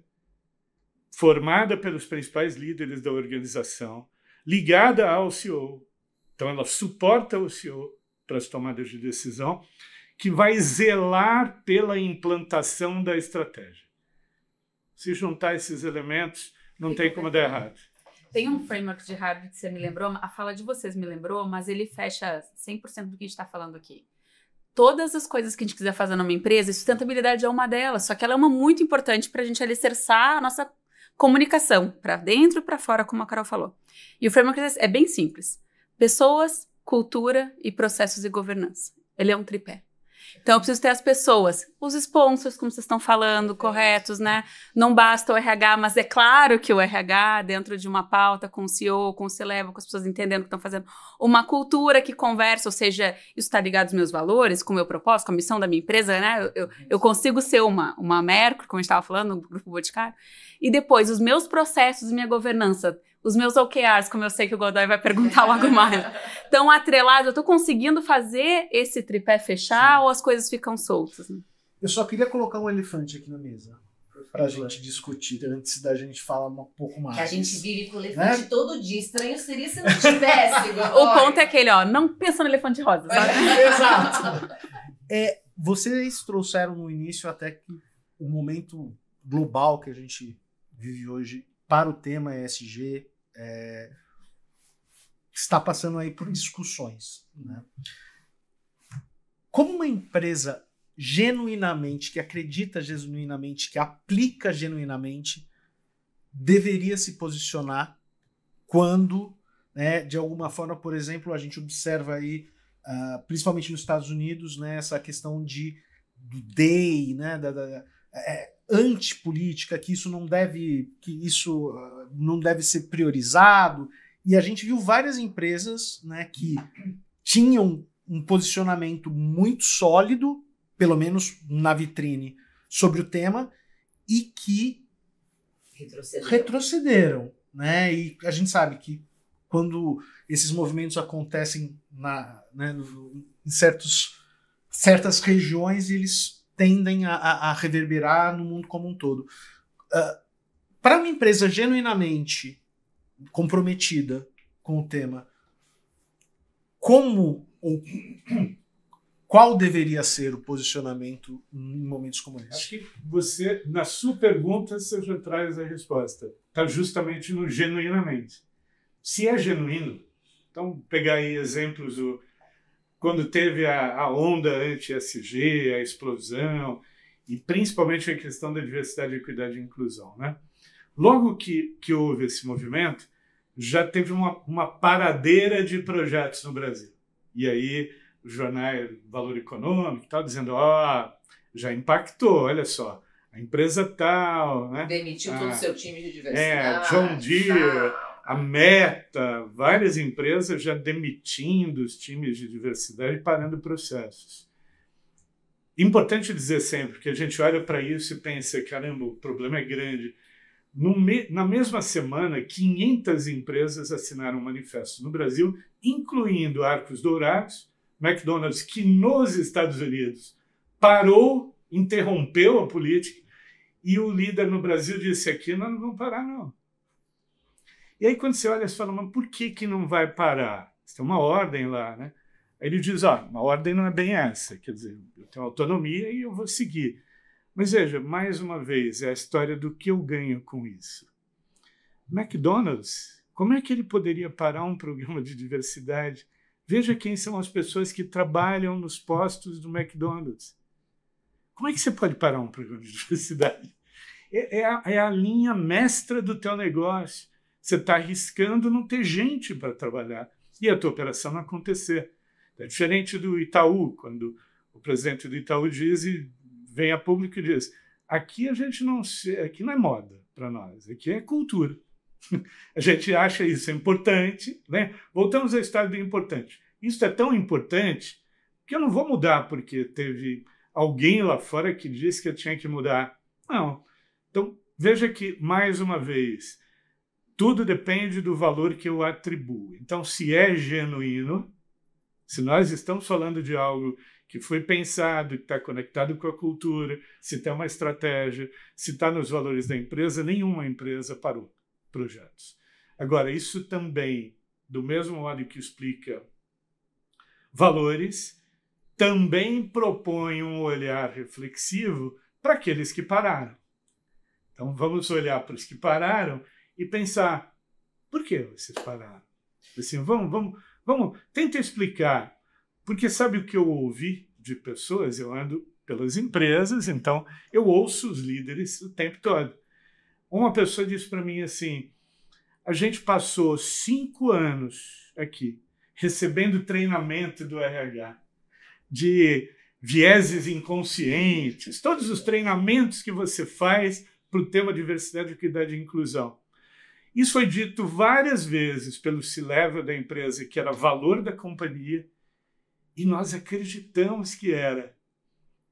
formada pelos principais líderes da organização, ligada ao CEO, então ela suporta o CEO para as tomadas de decisão, que vai zelar pela implantação da estratégia. Se juntar esses elementos, não tem como dar errado. Tem um framework de Harvard que você me lembrou, a fala de vocês me lembrou, mas ele fecha 100% do que a gente está falando aqui. Todas as coisas que a gente quiser fazer numa empresa, e sustentabilidade é uma delas, só que ela é uma muito importante para a gente alicerçar a nossa comunicação, para dentro e para fora, como a Carol falou. E o framework é bem simples. Pessoas, cultura e processos e governança. Ele é um tripé. Então, eu preciso ter as pessoas, os sponsors, como vocês estão falando, corretos, né? Não basta o RH, mas é claro que o RH, dentro de uma pauta com o CEO, com o C-Level, com as pessoas entendendo o que estão fazendo, uma cultura que conversa, ou seja, isso está ligado aos meus valores, com o meu propósito, com a missão da minha empresa, né? Eu consigo ser uma Mercury, como a gente estava falando, no Grupo Boticário. E depois, os meus processos, minha governança, os meus OKRs, como eu sei que o Godoy vai perguntar logo mais. Então, atrelado, eu estou conseguindo fazer esse tripé fechar ou as coisas ficam soltas? Né? Eu só queria colocar um elefante aqui na mesa para a gente discutir, antes da gente falar um pouco mais. Que a gente vive com o elefante, né? Todo dia. Estranho seria se não tivesse. O ponto é aquele, não pensa no elefante rosa. Sabe? Exato. Vocês trouxeram no início até que o momento global que a gente vive hoje para o tema ESG está passando aí por discussões, né? Como uma empresa genuinamente, que acredita genuinamente, que aplica genuinamente, deveria se posicionar quando, né, de alguma forma, por exemplo, a gente observa aí, principalmente nos Estados Unidos, né, essa questão do DEI, né, antipolítica, que isso não deve ser priorizado, e a gente viu várias empresas, né, que tinham um posicionamento muito sólido pelo menos na vitrine, sobre o tema e que retrocederam, né? E a gente sabe que quando esses movimentos acontecem em certas regiões, eles tendem a reverberar no mundo como um todo. Para uma empresa genuinamente comprometida com o tema, qual deveria ser o posicionamento em momentos como esse? Acho que você, na sua pergunta, você já traz a resposta. Está justamente no genuinamente. Se é genuíno, então pegar aí exemplos quando teve a onda anti-SG, a explosão, e principalmente a questão da diversidade, equidade e inclusão, né? Logo que houve esse movimento, já teve uma paradeira de projetos no Brasil. E aí o jornal Valor Econômico tal, dizendo, já impactou, olha só, a empresa tal, né? Demitiu todo o seu time de diversidade. John Deere, a Meta, várias empresas já demitindo os times de diversidade e parando processos. Importante dizer sempre que a gente olha para isso e pensa, caramba, o problema é grande. Na mesma semana, 500 empresas assinaram um manifesto no Brasil, incluindo Arcos Dourados, McDonald's, que nos Estados Unidos parou, interrompeu a política, e o líder no Brasil disse aqui, nós não vamos parar, não. E aí, quando você olha, você fala, mas por que não vai parar? Tem uma ordem lá, né? Aí ele diz, uma ordem não é bem essa, quer dizer, eu tenho autonomia e eu vou seguir. Mas veja, mais uma vez, é a história do que eu ganho com isso. McDonald's, como é que ele poderia parar um programa de diversidade? Veja quem são as pessoas que trabalham nos postos do McDonald's. Como é que você pode parar um programa de diversidade? É a linha mestra do teu negócio. Você está arriscando não ter gente para trabalhar e a tua operação não acontecer. É diferente do Itaú, quando o presidente do Itaú vem a público e diz, aqui aqui não é moda para nós, aqui é cultura. A gente acha isso importante, né? Voltamos ao estado do importante. Isso é tão importante que eu não vou mudar porque teve alguém lá fora que disse que eu tinha que mudar. Não. Então, veja que, mais uma vez, tudo depende do valor que eu atribuo. Então, se é genuíno, se nós estamos falando de algo que foi pensado, que está conectado com a cultura, se tem uma estratégia, se está nos valores da empresa, nenhuma empresa parou projetos. Agora, isso também, do mesmo modo que explica valores, também propõe um olhar reflexivo para aqueles que pararam. Então, vamos olhar para os que pararam e pensar, por que vocês pararam? Assim, vamos, tenta explicar. Porque sabe o que eu ouvi de pessoas? Eu ando pelas empresas, então eu ouço os líderes o tempo todo. Uma pessoa disse para mim assim, a gente passou 5 anos aqui recebendo treinamento do RH, de vieses inconscientes, todos os treinamentos que você faz para o tema diversidade, equidade e inclusão. Isso foi dito várias vezes pelo C-Level da empresa, que era valor da companhia, e nós acreditamos que era.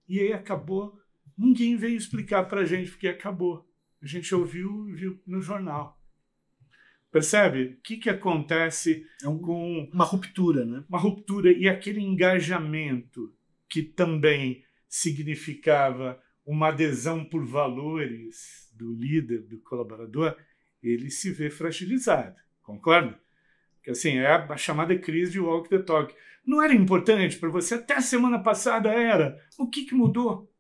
E aí acabou, ninguém veio explicar para a gente porque acabou. A gente ouviu e viu no jornal. Percebe? O que acontece com... Uma ruptura, né? Uma ruptura e aquele engajamento que também significava uma adesão por valores do líder, do colaborador, ele se vê fragilizado. Concorda? Porque assim, é a chamada crise de walk the talk. Não era importante para você? Até a semana passada era. O que mudou?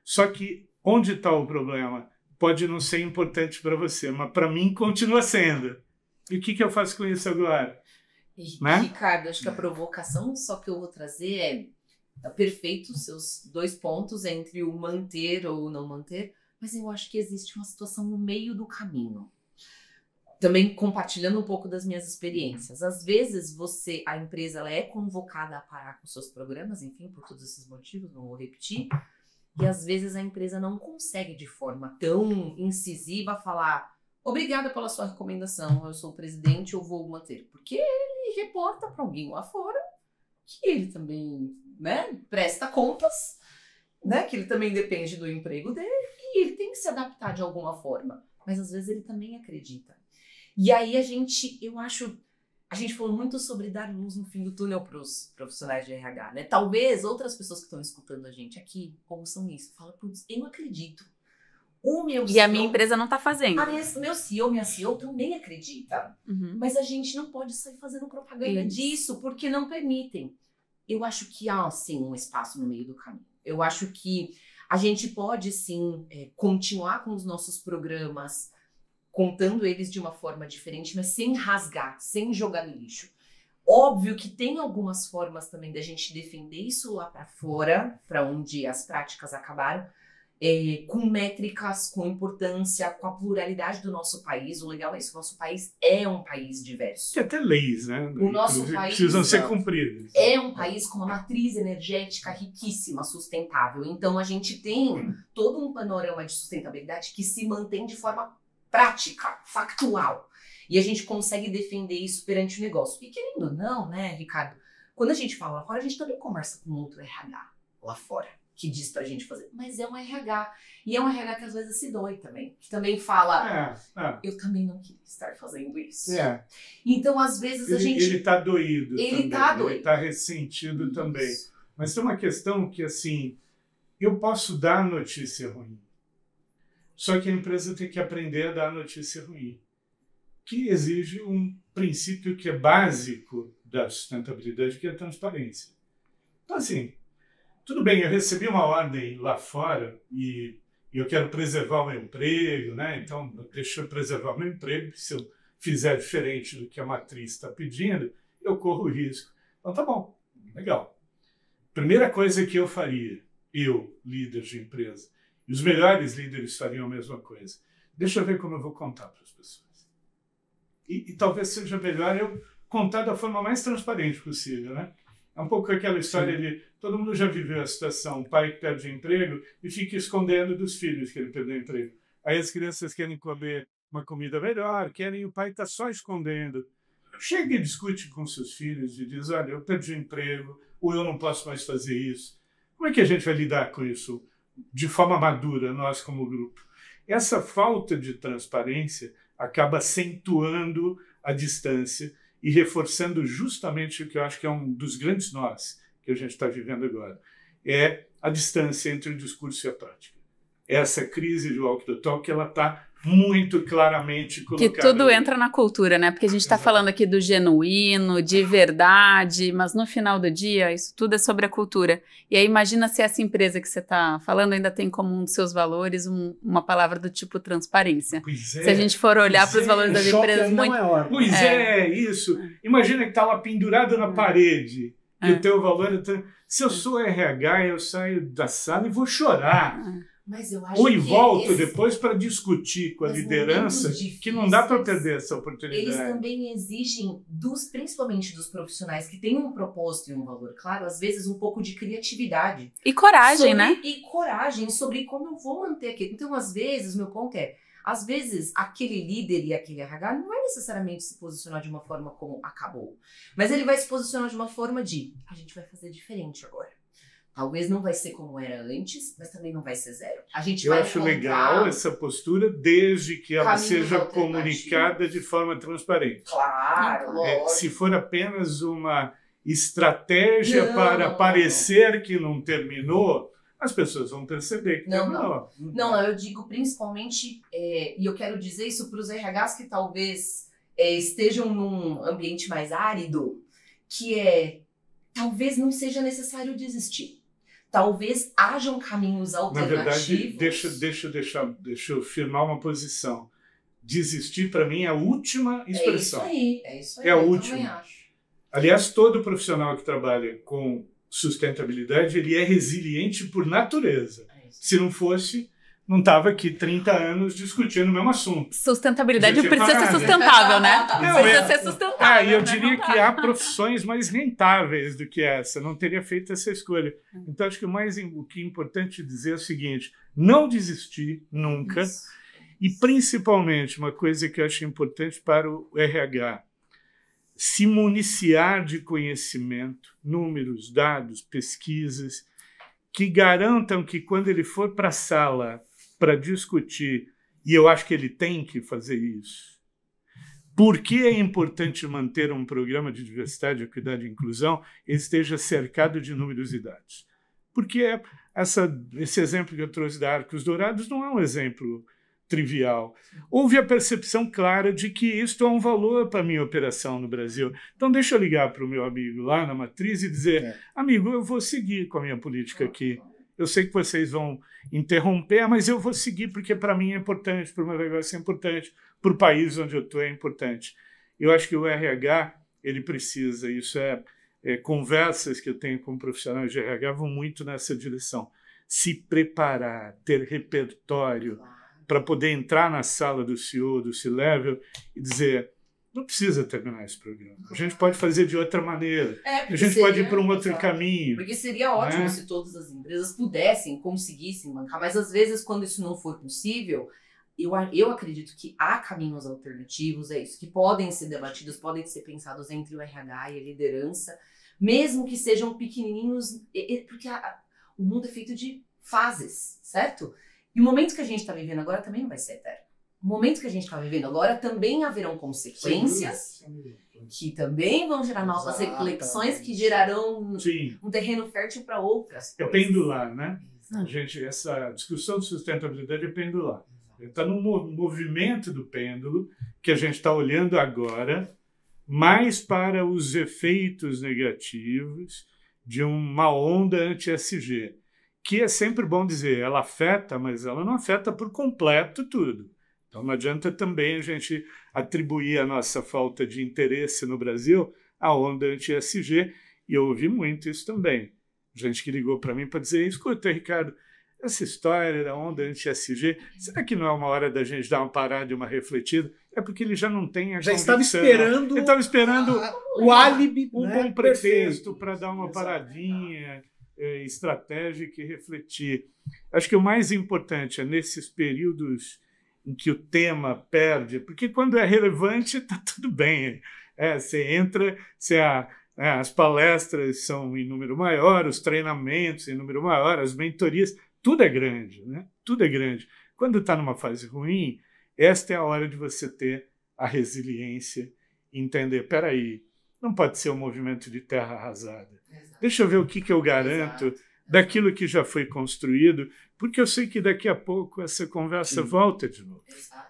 Só que onde está o problema? Pode não ser importante para você, mas para mim continua sendo. E o que eu faço com isso agora? Né? Ricardo, acho que a provocação só que eu vou trazer é perfeito os seus 2 pontos entre o manter ou não manter, mas eu acho que existe uma situação no meio do caminho. Também compartilhando um pouco das minhas experiências. Às vezes a empresa ela é convocada a parar com seus programas, enfim, por todos esses motivos, não vou repetir. E às vezes a empresa não consegue de forma tão incisiva falar obrigada pela sua recomendação, eu sou o presidente, eu vou manter. Porque ele reporta para alguém lá fora que ele também, né, presta contas né? Que ele também depende do emprego dele e ele tem que se adaptar de alguma forma. Mas às vezes ele também acredita. E aí a gente falou muito sobre dar luz no fim do túnel para os profissionais de RH, né? Talvez outras pessoas que estão escutando a gente aqui ouçam isso. Fala, putz, eu acredito. O meu E CEO, a minha empresa não está fazendo. Meu CEO, minha CEO também acredita. Mas a gente não pode sair fazendo propaganda disso, porque não permitem. Eu acho que há, sim, um espaço no meio do caminho. Eu acho que a gente pode, sim, continuar com os nossos programas, contando eles de uma forma diferente, mas sem rasgar, sem jogar no lixo. Óbvio que tem algumas formas também da gente defender isso lá para fora, para onde as práticas acabaram, com métricas, com importância, com a pluralidade do nosso país. O legal é isso, o nosso país é um país diverso. Tem até leis, né? O nosso país precisam ser cumpridas. É um país com uma matriz energética riquíssima, sustentável. Então a gente tem todo um panorama de sustentabilidade que se mantém de forma prática, factual. E a gente consegue defender isso perante o negócio. E querendo ou não, né, Ricardo? Quando a gente fala lá fora, a gente também conversa com outro RH lá fora, que diz pra gente fazer. Mas é um RH. E é um RH que às vezes se dói também. Que também fala, eu também não queria estar fazendo isso. Então, às vezes, a gente... Ele tá doído Ele também. tá doido. Ele tá ressentido também. Mas tem uma questão que, assim, eu posso dar notícia ruim. Só que a empresa tem que aprender a dar notícia ruim, que exige um princípio que é básico da sustentabilidade, que é a transparência. Então, assim, tudo bem, eu recebi uma ordem lá fora e eu quero preservar o meu emprego, né? Então, deixa eu preservar o meu emprego, se eu fizer diferente do que a matriz está pedindo, eu corro o risco. Então, tá bom, legal. Primeira coisa que eu faria, eu, líder de empresa, e os melhores líderes fariam a mesma coisa. Deixa eu ver como eu vou contar para as pessoas. E talvez seja melhor eu contar da forma mais transparente possível, né? É um pouco aquela história de... Todo mundo já viveu a situação, o pai que perde emprego e fica escondendo dos filhos que ele perdeu emprego. Aí as crianças querem comer uma comida melhor, e o pai está só escondendo. Chega e discute com seus filhos e diz, olha, eu perdi o emprego, ou eu não posso mais fazer isso. Como é que a gente vai lidar com isso de forma madura, nós como grupo? Essa falta de transparência acaba acentuando a distância e reforçando justamente o que eu acho que é um dos grandes nós que a gente está vivendo agora. É a distância entre o discurso e a prática. Essa crise de walk the talk, ela está muito claramente colocada. Que tudo entra na cultura, né? Porque a gente está falando aqui do genuíno, de verdade, mas no final do dia, isso tudo é sobre a cultura. E aí imagina se essa empresa que você está falando ainda tem como um dos seus valores uma palavra do tipo transparência. Pois é, se a gente for olhar para os valores das empresas... muito maior. Pois isso. Imagina que está lá pendurado na parede. Que o teu valor é... Se eu sou RH, eu saio da sala e vou chorar. Mas eu acho Ou volto depois para discutir com a liderança, difíceis, que não dá para perder essa oportunidade. Eles também exigem, principalmente dos profissionais que têm um propósito e um valor claro, às vezes um pouco de criatividade. E coragem, né? E coragem sobre como eu vou manter aquilo. Então, às vezes, meu ponto é, às vezes, aquele líder e aquele RH não vai necessariamente se posicionar de uma forma como acabou. Mas ele vai se posicionar de uma forma de, a gente vai fazer diferente agora. Talvez não vai ser como era antes, mas também não vai ser zero. Eu acho legal essa postura, desde que ela seja comunicada de forma transparente. Claro, lógico. Se for apenas uma estratégia para parecer que não terminou, as pessoas vão perceber que terminou. Não, eu digo principalmente, e eu quero dizer isso para os RHs que talvez estejam num ambiente mais árido, que talvez não seja necessário desistir. Talvez hajam caminhos alternativos. Na verdade, deixa eu firmar uma posição. Desistir, para mim, é a última expressão. É isso aí. É a última. Aliás, todo profissional que trabalha com sustentabilidade, ele é resiliente por natureza. Se não fosse, não estava aqui 30 anos discutindo o mesmo assunto. Sustentabilidade precisa ser sustentável, né? Precisa ser sustentável. E eu diria que há profissões mais rentáveis do que essa. Não teria feito essa escolha. Então, acho que o que é importante dizer é o seguinte, não desistir nunca. Isso. E, principalmente, uma coisa que eu acho importante para o RH, se municiar de conhecimento, números, dados, pesquisas, que garantam que quando ele for para a sala para discutir, e eu acho que ele tem que fazer isso, por que é importante manter um programa de diversidade, equidade e inclusão, ele esteja cercado de números e dados. Porque esse exemplo que eu trouxe da Arcos Dourados não é um exemplo trivial. Houve a percepção clara de que isto é um valor para a minha operação no Brasil. Então, deixa eu ligar para o meu amigo lá na matriz e dizer, amigo, eu vou seguir com a minha política aqui. Eu sei que vocês vão interromper, mas eu vou seguir porque para mim é importante, para o meu negócio é importante, para o país onde eu estou é importante. Eu acho que o RH, ele precisa, isso conversas que eu tenho com profissionais de RH vão muito nessa direção. Se preparar, ter repertório para poder entrar na sala do CEO, do C-Level e dizer, não precisa terminar esse programa. A gente pode fazer de outra maneira. A gente pode ir para um outro caminho. Porque seria ótimo se todas as empresas pudessem, conseguissem bancar, mas às vezes quando isso não for possível, eu acredito que há caminhos alternativos, que podem ser debatidos, podem ser pensados entre o RH e a liderança, mesmo que sejam pequenininhos, porque o mundo é feito de fases, certo? E o momento que a gente está vivendo agora também não vai ser eterno. O momento que a gente está vivendo agora também haverão consequências que também vão gerar novas reflexões que gerarão um terreno fértil para outras coisas. É pendular, né? Essa discussão de sustentabilidade é pendular. Está no movimento do pêndulo que a gente está olhando agora, mais para os efeitos negativos de uma onda anti-ESG, que é sempre bom dizer, ela afeta, mas ela não afeta por completo tudo. Então não adianta também a gente atribuir a nossa falta de interesse no Brasil à onda anti-ESG, e eu ouvi muito isso também. Gente que ligou para mim para dizer, escuta, Ricardo, essa história da onda anti-ESG, será que não é uma hora da gente dar uma parada e uma refletida? É porque ele já não tem a já convicção. Ele estava esperando o álibi, um bom pretexto para dar uma paradinha estratégica e refletir. Acho que o mais importante é nesses períodos em que o tema perde, porque quando é relevante está tudo bem. Você entra, as palestras são em número maior, os treinamentos em número maior, as mentorias, tudo é grande, né? Tudo é grande. Quando está numa fase ruim, esta é a hora de você ter a resiliência e entender, espera aí, não pode ser um movimento de terra arrasada. Exato. Deixa eu ver o que eu garanto daquilo que já foi construído, porque eu sei que daqui a pouco essa conversa volta de novo. Exato.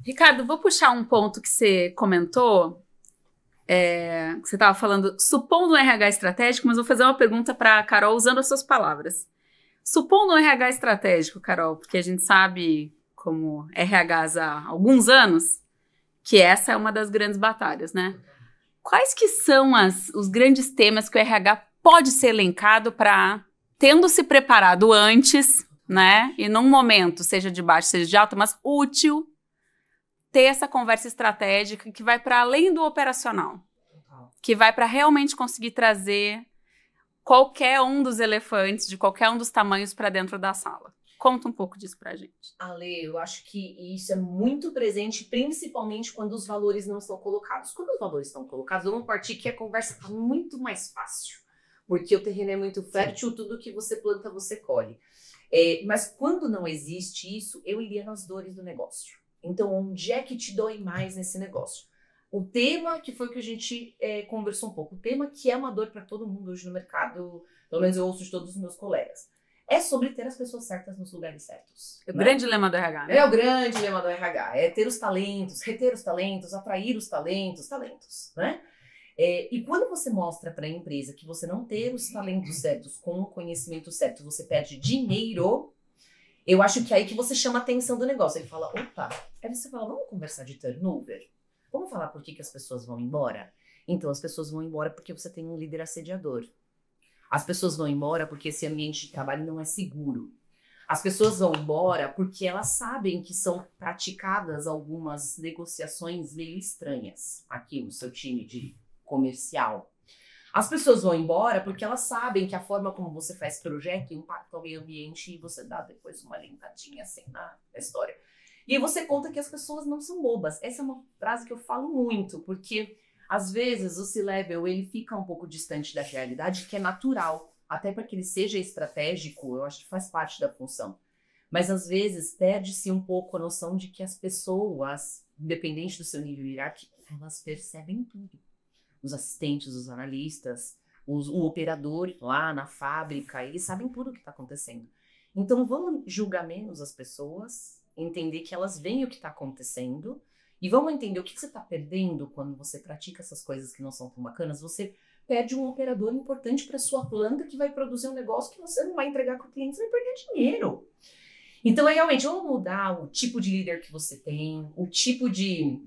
Ricardo, vou puxar um ponto que você comentou, que você estava falando, supondo um RH estratégico, mas vou fazer uma pergunta para a Carol usando as suas palavras. Supondo um RH estratégico, Carol, porque a gente sabe, como RHs há alguns anos, que essa é uma das grandes batalhas, né? Quais que são os grandes temas que o RH pode ser elencado para, tendo se preparado antes, né? E num momento, seja de baixo, seja de alto, mas útil, ter essa conversa estratégica que vai para além do operacional, que vai para realmente conseguir trazer qualquer um dos elefantes, de qualquer um dos tamanhos para dentro da sala. Conta um pouco disso pra gente. Ale, eu acho que isso é muito presente, principalmente quando os valores não estão colocados. Quando os valores estão colocados, vamos partir que a conversa está muito mais fácil, porque o terreno é muito fértil, tudo que você planta, você colhe. Mas quando não existe isso, eu iria nas dores do negócio. Então, onde é que te dói mais nesse negócio? O tema que foi que a gente conversou um pouco, o tema que é uma dor para todo mundo hoje no mercado, pelo menos eu ouço de todos os meus colegas, é sobre ter as pessoas certas nos lugares certos. É o grande lema do RH, né? É o grande lema do RH, é ter os talentos, reter os talentos, atrair os talentos, né? E quando você mostra para a empresa que você não ter os talentos certos com o conhecimento certo, você perde dinheiro, eu acho que é aí que você chama a atenção do negócio. Ele fala, opa, aí você fala, vamos conversar de turnover? Vamos falar por que as pessoas vão embora? Então, as pessoas vão embora porque você tem um líder assediador. As pessoas vão embora porque esse ambiente de trabalho não é seguro. As pessoas vão embora porque elas sabem que são praticadas algumas negociações meio estranhas aqui no seu time de comercial. As pessoas vão embora porque elas sabem que a forma como você faz projeto impacta o meio ambiente e você dá depois uma limpadinha assim na história. E aí você conta que as pessoas não são bobas. Essa é uma frase que eu falo muito, porque às vezes o C-Level ele fica um pouco distante da realidade, que é natural. até para que ele seja estratégico, eu acho que faz parte da função. Mas às vezes perde-se um pouco a noção de que as pessoas, independente do seu nível hierárquico, elas percebem tudo. Os assistentes, os analistas, o operador lá na fábrica, eles sabem tudo o que está acontecendo. Então vamos julgar menos as pessoas, entender que elas veem o que está acontecendo e vamos entender o que você está perdendo quando você pratica essas coisas que não são tão bacanas. Você perde um operador importante para sua planta que vai produzir um negócio que você não vai entregar para o cliente, você vai perder dinheiro. Então, realmente, vamos mudar o tipo de líder que você tem, o tipo de...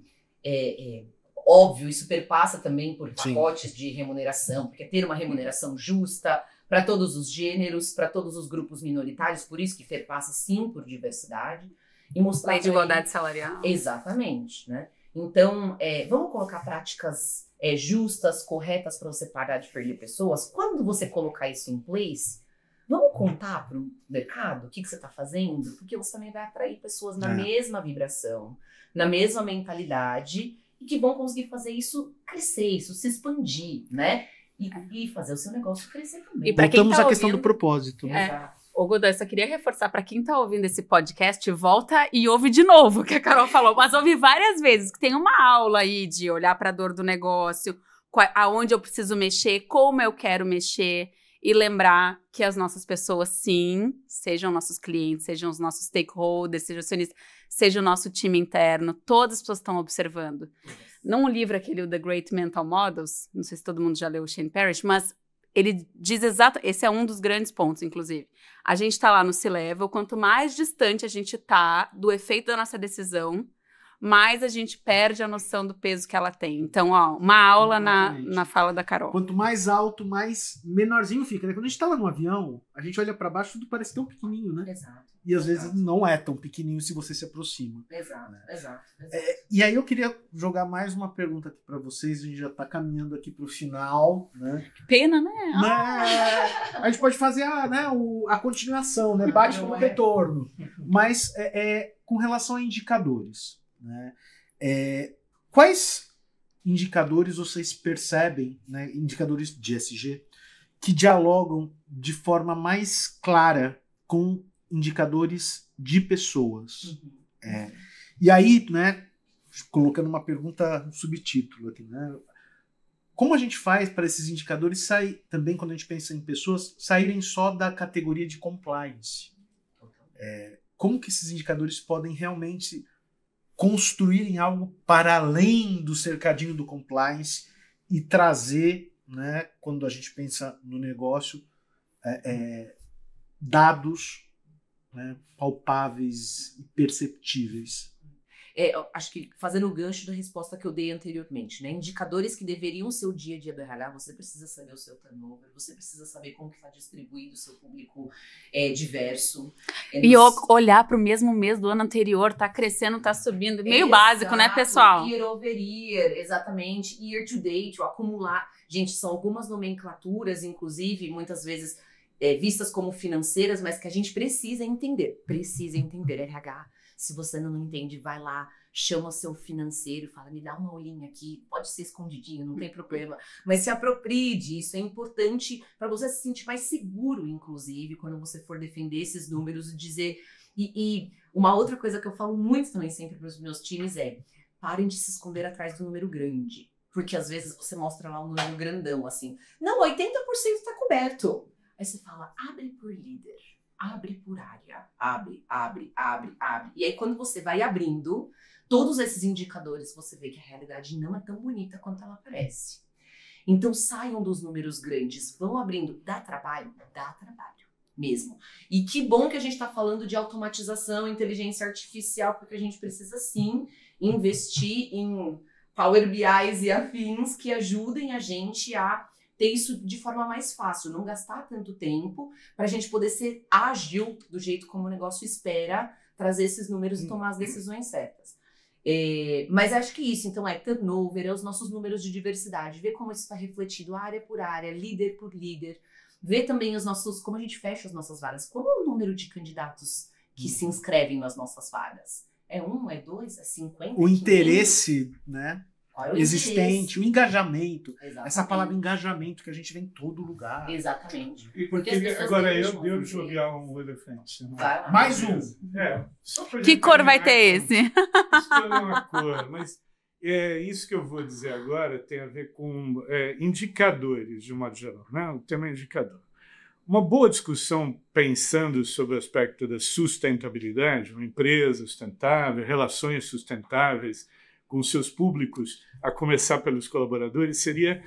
óbvio, isso perpassa também por pacotes de remuneração, porque ter uma remuneração justa para todos os gêneros, para todos os grupos minoritários, por isso que perpassa, sim, por diversidade. E mostrar lei de igualdade salarial. Exatamente, né? Então, vamos colocar práticas justas, corretas para você parar de perder pessoas. Quando você colocar isso em place... Vamos contar para o mercado o que você está fazendo? Porque você também vai atrair pessoas na mesma vibração, na mesma mentalidade e que vão conseguir fazer isso crescer, isso se expandir, né? E fazer o seu negócio crescer também. E para quem Voltamos tá à questão ouvindo, do propósito. Ô, Godô, eu só queria reforçar para quem tá ouvindo esse podcast, volta e ouve de novo o que a Carol falou, mas ouve várias vezes, que tem uma aula aí de olhar para a dor do negócio, aonde eu preciso mexer, como eu quero mexer. E lembrar que as nossas pessoas, sim, sejam nossos clientes, sejam os nossos stakeholders, sejam acionistas, seja o nosso time interno, todas as pessoas estão observando. Num livro aquele, o The Great Mental Models, não sei se todo mundo já leu o Shane Parrish, mas ele diz esse é um dos grandes pontos, inclusive. A gente está lá no C-Level, quanto mais distante a gente está do efeito da nossa decisão, mais a gente perde a noção do peso que ela tem. Então, ó, uma aula na fala da Carol. Quanto mais alto, mais menorzinho fica, né? Quando a gente tá lá no avião, a gente olha para baixo, tudo parece tão pequenininho, né? Exato. E às vezes não é tão pequenininho se você se aproxima. Exato. E aí eu queria jogar mais uma pergunta aqui para vocês, a gente já tá caminhando aqui pro final, né? Que pena, né? A gente pode fazer a continuação, né? Bate como retorno. Mas com relação a indicadores, né? Quais indicadores vocês percebem, né, indicadores de ESG, que dialogam de forma mais clara com indicadores de pessoas? E aí, né, colocando uma pergunta, um subtítulo aqui, né? Como a gente faz para esses indicadores sair, também quando a gente pensa em pessoas, saírem só da categoria de compliance? Como que esses indicadores podem realmente construírem algo para além do cercadinho do compliance e trazer, né, quando a gente pensa no negócio, dados, né, palpáveis e perceptíveis? Acho que fazendo o gancho da resposta que eu dei anteriormente, né? Indicadores que deveriam ser o dia a dia do RH, você precisa saber o seu turnover, você precisa saber como que está distribuído o seu público diverso. E olhar para o mesmo mês do ano anterior, tá crescendo, tá subindo, meio básico, né, pessoal? Year over year, exatamente, year to date, o acumular. Gente, são algumas nomenclaturas, inclusive, muitas vezes vistas como financeiras, mas que a gente precisa entender, RH. Se você não entende, vai lá, chama o seu financeiro, fala, me dá uma olhinha aqui, pode ser escondidinho, não tem problema, mas se aproprie disso, é importante para você se sentir mais seguro, inclusive, quando você for defender esses números e dizer... E uma outra coisa que eu falo muito também sempre para os meus times parem de se esconder atrás do número grande, porque às vezes você mostra lá um número grandão, assim, não, 80% está coberto. Aí você fala, abre por líder. Abre por área, abre. E aí quando você vai abrindo todos esses indicadores, você vê que a realidade não é tão bonita quanto ela parece. Então saiam dos números grandes, vão abrindo. Dá trabalho mesmo. E que bom que a gente está falando de automatização, inteligência artificial, porque a gente precisa sim investir em Power BIs e afins que ajudem a gente a ter isso de forma mais fácil, não gastar tanto tempo, para a gente poder ser ágil do jeito como o negócio espera, trazer esses números e tomar as decisões certas. Mas acho que isso, então, turnover, os nossos números de diversidade, ver como isso está refletido área por área, líder por líder, ver também como a gente fecha as nossas vagas, qual é o número de candidatos que se inscrevem nas nossas vagas? É 1, é 2, é 50? O interesse, né? existente, o engajamento. Exatamente. Essa palavra engajamento que a gente vê em todo lugar. Exatamente. Porque as pessoas agora deixam eu de ver. jogar um elefante. Né? Vai lá. Mais um. Só pra Que gente cor vai terminar ter com- esse? Escolher uma cor, mas isso que eu vou dizer agora tem a ver com indicadores, de um modo geral. Né? O tema é indicador. Uma boa discussão pensando sobre o aspecto da sustentabilidade, uma empresa sustentável, relações sustentáveis com seus públicos, a começar pelos colaboradores, seria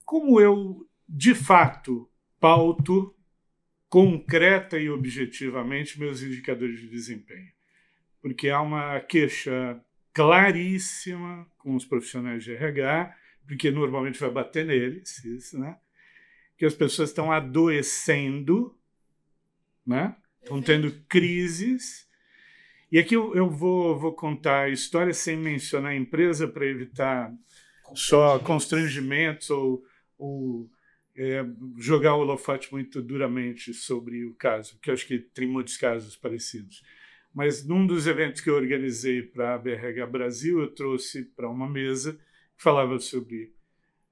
como eu, de fato, pauto concreta e objetivamente meus indicadores de desempenho. Porque há uma queixa claríssima com os profissionais de RH, porque normalmente vai bater neles, isso, né? Que as pessoas estão adoecendo, né? Estão tendo crises. E aqui eu vou contar a história sem mencionar a empresa para evitar só constrangimentos ou jogar o holofote muito duramente sobre o caso, que eu acho que tem muitos casos parecidos. Mas num dos eventos que eu organizei para a BRH Brasil, eu trouxe para uma mesa que falava sobre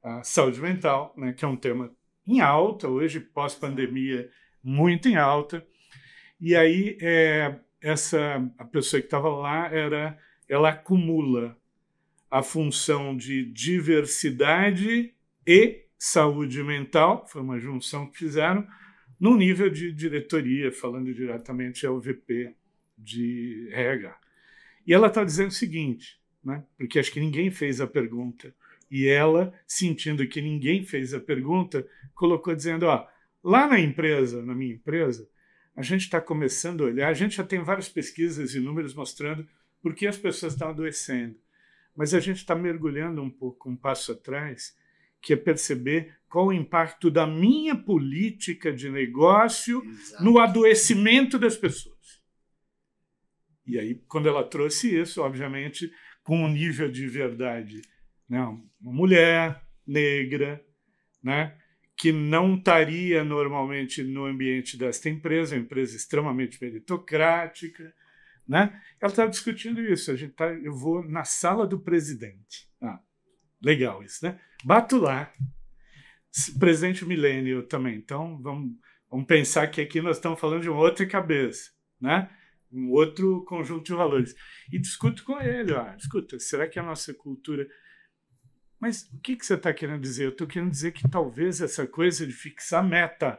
a saúde mental, né, que é um tema em alta, hoje, pós-pandemia, muito em alta. E aí, a pessoa que estava lá, ela acumula a função de diversidade e saúde mental, foi uma junção que fizeram, no nível de diretoria, falando diretamente ao VP de RH. E ela está dizendo o seguinte, né, porque acho que ninguém fez a pergunta, e ela, sentindo que ninguém fez a pergunta, colocou dizendo, lá na empresa, na minha empresa, a gente está começando a olhar, a gente já tem várias pesquisas e números mostrando por que as pessoas estão adoecendo, mas a gente está mergulhando um pouco, um passo atrás, que é perceber qual o impacto da minha política de negócio no adoecimento das pessoas. E aí, quando ela trouxe isso, obviamente, com um nível de verdade, né, uma mulher negra, né, que não estaria normalmente no ambiente desta empresa, uma empresa extremamente meritocrática, né? Ela estava discutindo isso. Eu vou na sala do presidente. Legal isso, né? Bato lá. Presidente milênio também. Então, vamos pensar que aqui nós estamos falando de uma outra cabeça, né? Um outro conjunto de valores. E discuto com ele. Escuta, será que a nossa cultura... Mas o que você está querendo dizer? Eu estou querendo dizer que talvez essa coisa de fixar meta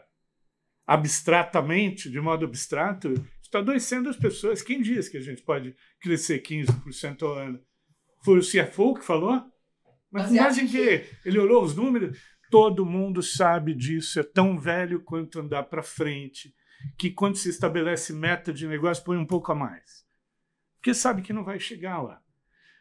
abstratamente, de modo abstrato, está adoecendo as pessoas. Quem diz que a gente pode crescer 15% ao ano? Foi o CFO que falou? Mas em quê? Ele olhou os números? Todo mundo sabe disso, é tão velho quanto andar para frente, que quando se estabelece meta de negócio, põe um pouco a mais. Porque sabe que não vai chegar lá.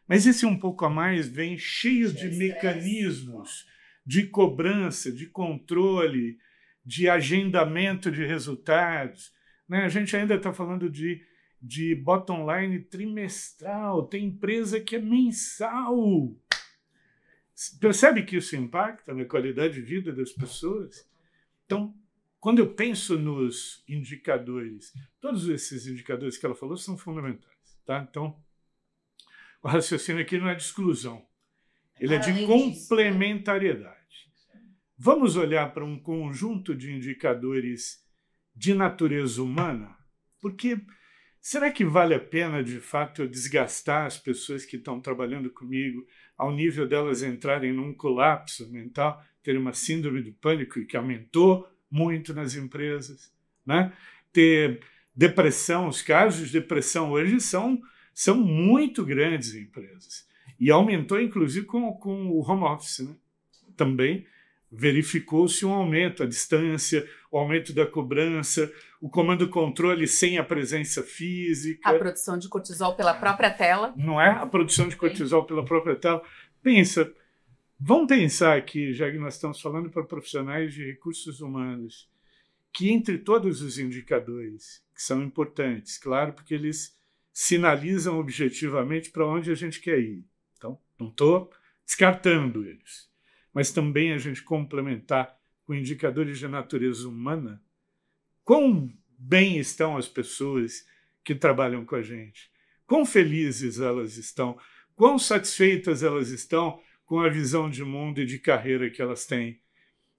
Mas esse um pouco a mais vem cheio de mecanismos de cobrança, de controle, de agendamento de resultados. Né? A gente ainda está falando de bottom line trimestral, tem empresa que é mensal. Percebe que isso impacta na qualidade de vida das pessoas? Então, quando eu penso nos indicadores, todos esses indicadores que ela falou são fundamentais. Tá? Então, o raciocínio aqui não é de exclusão, ele é de complementariedade. Vamos olhar para um conjunto de indicadores de natureza humana? Porque será que vale a pena, de fato, eu desgastar as pessoas que estão trabalhando comigo ao nível delas entrarem num colapso mental, terem uma síndrome do pânico que aumentou muito nas empresas, né? Ter depressão, os casos de depressão hoje são muito grandes em empresas. E aumentou, inclusive, com o home office. Né? Também verificou-se um aumento, a distância, o aumento da cobrança, o comando-controle sem a presença física. A produção de cortisol pela própria tela. Não é? A produção de cortisol pela própria tela. Vamos pensar aqui, já que nós estamos falando para profissionais de recursos humanos, que entre todos os indicadores, que são importantes, claro, porque eles sinalizam objetivamente para onde a gente quer ir. Então, não estou descartando eles. Mas também a gente complementar com indicadores de natureza humana, quão bem estão as pessoas que trabalham com a gente, quão felizes elas estão, quão satisfeitas elas estão com a visão de mundo e de carreira que elas têm.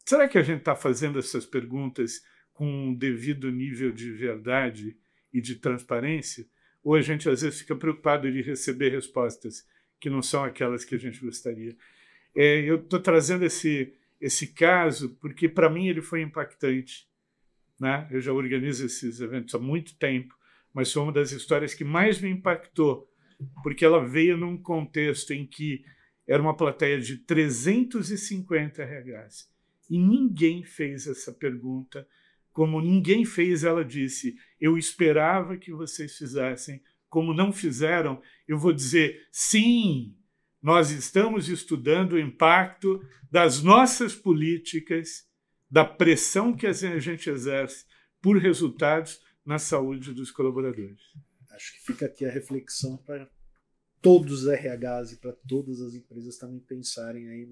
Será que a gente está fazendo essas perguntas com um devido nível de verdade e de transparência? Ou a gente, às vezes, fica preocupado de receber respostas que não são aquelas que a gente gostaria? Eu estou trazendo esse caso porque, para mim, ele foi impactante, né? Eu já organizo esses eventos há muito tempo, mas foi uma das histórias que mais me impactou, porque ela veio num contexto em que era uma plateia de 350 RHs e ninguém fez essa pergunta. Como ninguém fez, ela disse: eu esperava que vocês fizessem. Como não fizeram, eu vou dizer: sim, nós estamos estudando o impacto das nossas políticas, da pressão que a gente exerce por resultados na saúde dos colaboradores. Acho que fica aqui a reflexão para todos os RHs e para todas as empresas também pensarem aí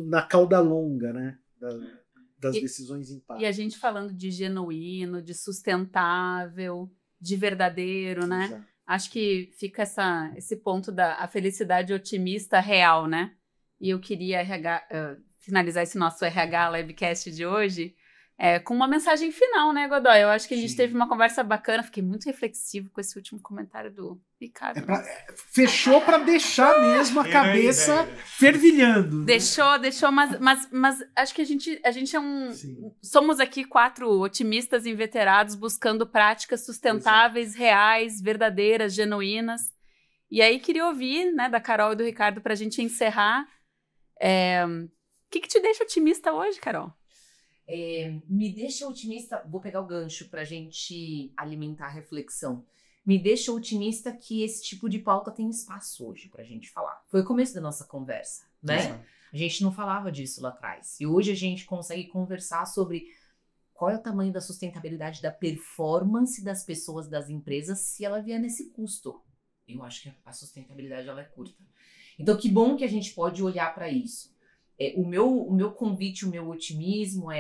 na cauda longa, né? Das decisões em impacto. E a gente falando de genuíno, de sustentável, de verdadeiro, né? Exato. Acho que fica esse ponto da felicidade otimista real, né? E eu queria finalizar esse nosso RH Livecast de hoje com uma mensagem final, né, Godoy? Eu acho que a gente teve uma conversa bacana, fiquei muito reflexivo com esse último comentário do Ricardo. Fechou para deixar mesmo a cabeça fervilhando. Deixou, mas acho que a gente é somos aqui 4 otimistas inveterados buscando práticas sustentáveis, reais, verdadeiras, genuínas. E aí queria ouvir, né, da Carol e do Ricardo para a gente encerrar. O que te deixa otimista hoje, Carol? Me deixa otimista, vou pegar o gancho para a gente alimentar a reflexão. Me deixa otimista que esse tipo de pauta tem espaço hoje para a gente falar. Foi o começo da nossa conversa, né? A gente não falava disso lá atrás. E hoje a gente consegue conversar sobre qual é o tamanho da sustentabilidade da performance das pessoas, das empresas, se ela vier nesse custo. Eu acho que a sustentabilidade ela é curta. Então, que bom que a gente pode olhar para isso. O meu convite, o meu otimismo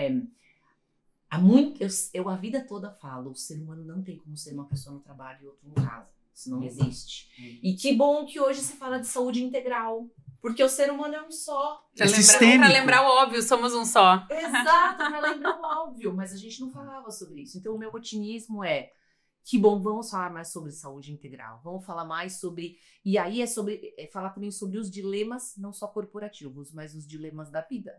eu a vida toda falo, o ser humano não tem como ser uma pessoa no trabalho e outra em casa. Isso não existe. E que bom que hoje se fala de saúde integral, porque o ser humano é um só. Para lembrar o óbvio, somos um só. Exato, para lembrar o óbvio, mas a gente não falava sobre isso. Então o meu otimismo que bom, vamos falar mais sobre saúde integral, vamos falar mais sobre... E aí falar também sobre os dilemas, não só corporativos, mas os dilemas da vida.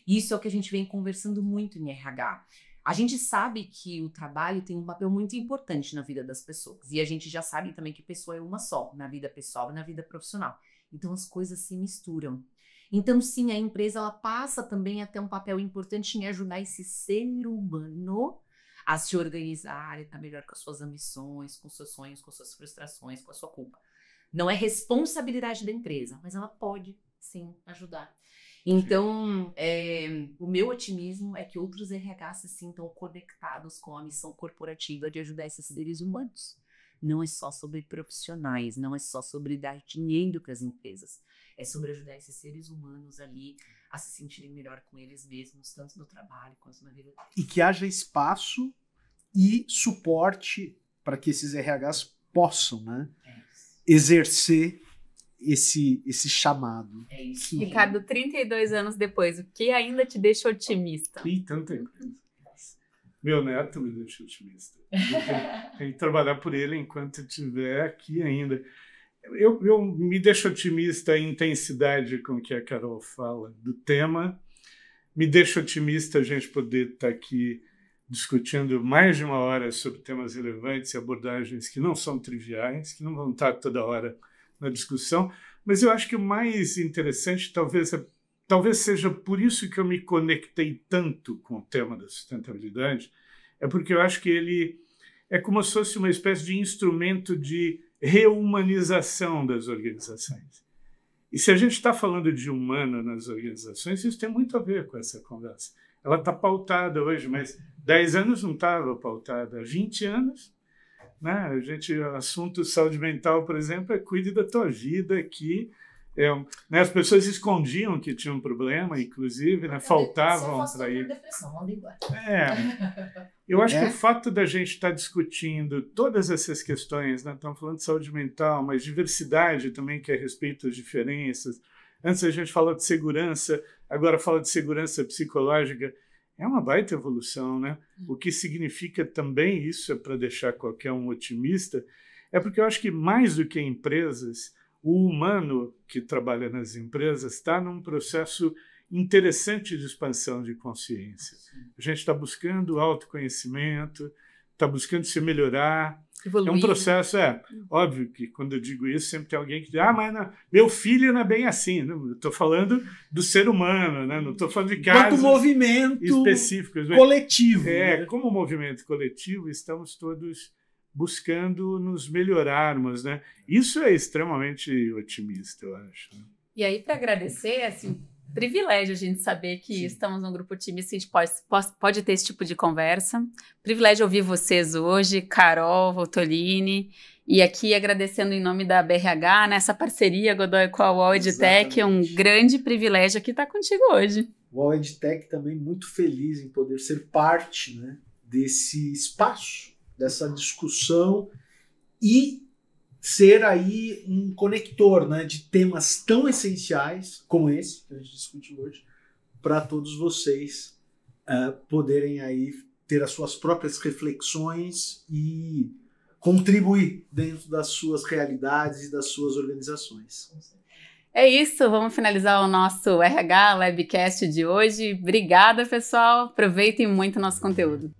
Isso é o que a gente vem conversando muito em RH. A gente sabe que o trabalho tem um papel muito importante na vida das pessoas. E a gente já sabe também que pessoa é uma só, na vida pessoal e na vida profissional. Então as coisas se misturam. Então sim, a empresa ela passa também a ter um papel importante em ajudar esse ser humano a se organizar e estar melhor com as suas ambições, com seus sonhos, com suas frustrações, com a sua culpa. Não é responsabilidade da empresa, mas ela pode, sim, ajudar. Então, o meu otimismo é que outros RH se sintam conectados com a missão corporativa de ajudar esses seres humanos. Não é só sobre profissionais, não é só sobre dar dinheiro para as empresas. É sobre ajudar esses seres humanos ali a se sentirem melhor com eles mesmos, tanto no trabalho quanto na vida. E que haja espaço e suporte para que esses RHs possam, né, exercer esse chamado. É isso. Ricardo, 32 anos depois, o que ainda te deixa otimista? E tanta coisa. Meu neto me deixa otimista. Tem que trabalhar por ele enquanto estiver aqui ainda. Eu me deixo otimista a intensidade com que a Carol fala do tema. Me deixa otimista a gente poder estar aqui discutindo mais de 1 hora sobre temas relevantes e abordagens que não são triviais, que não vão estar toda hora na discussão. Mas eu acho que o mais interessante talvez seja por isso que eu me conectei tanto com o tema da sustentabilidade, é porque eu acho que ele é como se fosse uma espécie de instrumento de reumanização das organizações. E se a gente está falando de humano nas organizações, isso tem muito a ver com essa conversa. Ela está pautada hoje, mas 10 anos não estava pautada. Há 20 anos, né? O assunto saúde mental, por exemplo, cuide da tua vida aqui, Né, as pessoas escondiam que tinham um problema, inclusive, né, faltavam para ir. Depressão, manda embora. Eu acho que o fato da gente estar discutindo todas essas questões, né, estamos falando de saúde mental, mas diversidade também, que é a respeito das diferenças. Antes a gente falou de segurança, agora fala de segurança psicológica. É uma baita evolução, né? O que significa também isso, é para deixar qualquer um otimista, é porque eu acho que mais do que empresas, o humano que trabalha nas empresas está num processo interessante de expansão de consciência. A gente está buscando autoconhecimento, está buscando se melhorar. Evoluir. É um processo, óbvio que quando eu digo isso, sempre tem alguém que diz, mas não, meu filho não é bem assim. Não, eu estou falando do ser humano, né? Não estou falando de casos movimento específicos. Coletivo. Né? Como movimento coletivo, estamos todos buscando nos melhorarmos, né? Isso é extremamente otimista, eu acho. E aí, para agradecer, assim, privilégio a gente saber que estamos num grupo otimista, a gente pode ter esse tipo de conversa. Privilégio ouvir vocês hoje, Carol, Voltolini, e aqui agradecendo em nome da BRH, nessa parceria, Godoy, com a UOL EdTech, é um grande privilégio aqui estar contigo hoje. O UOL EdTech também muito feliz em poder ser parte, né, desse espaço, dessa discussão e ser aí um conector, né, de temas tão essenciais como esse que a gente discutiu hoje, para todos vocês poderem aí ter as suas próprias reflexões e contribuir dentro das suas realidades e das suas organizações. É isso, vamos finalizar o nosso RH Labcast de hoje. Obrigada, pessoal. Aproveitem muito o nosso conteúdo.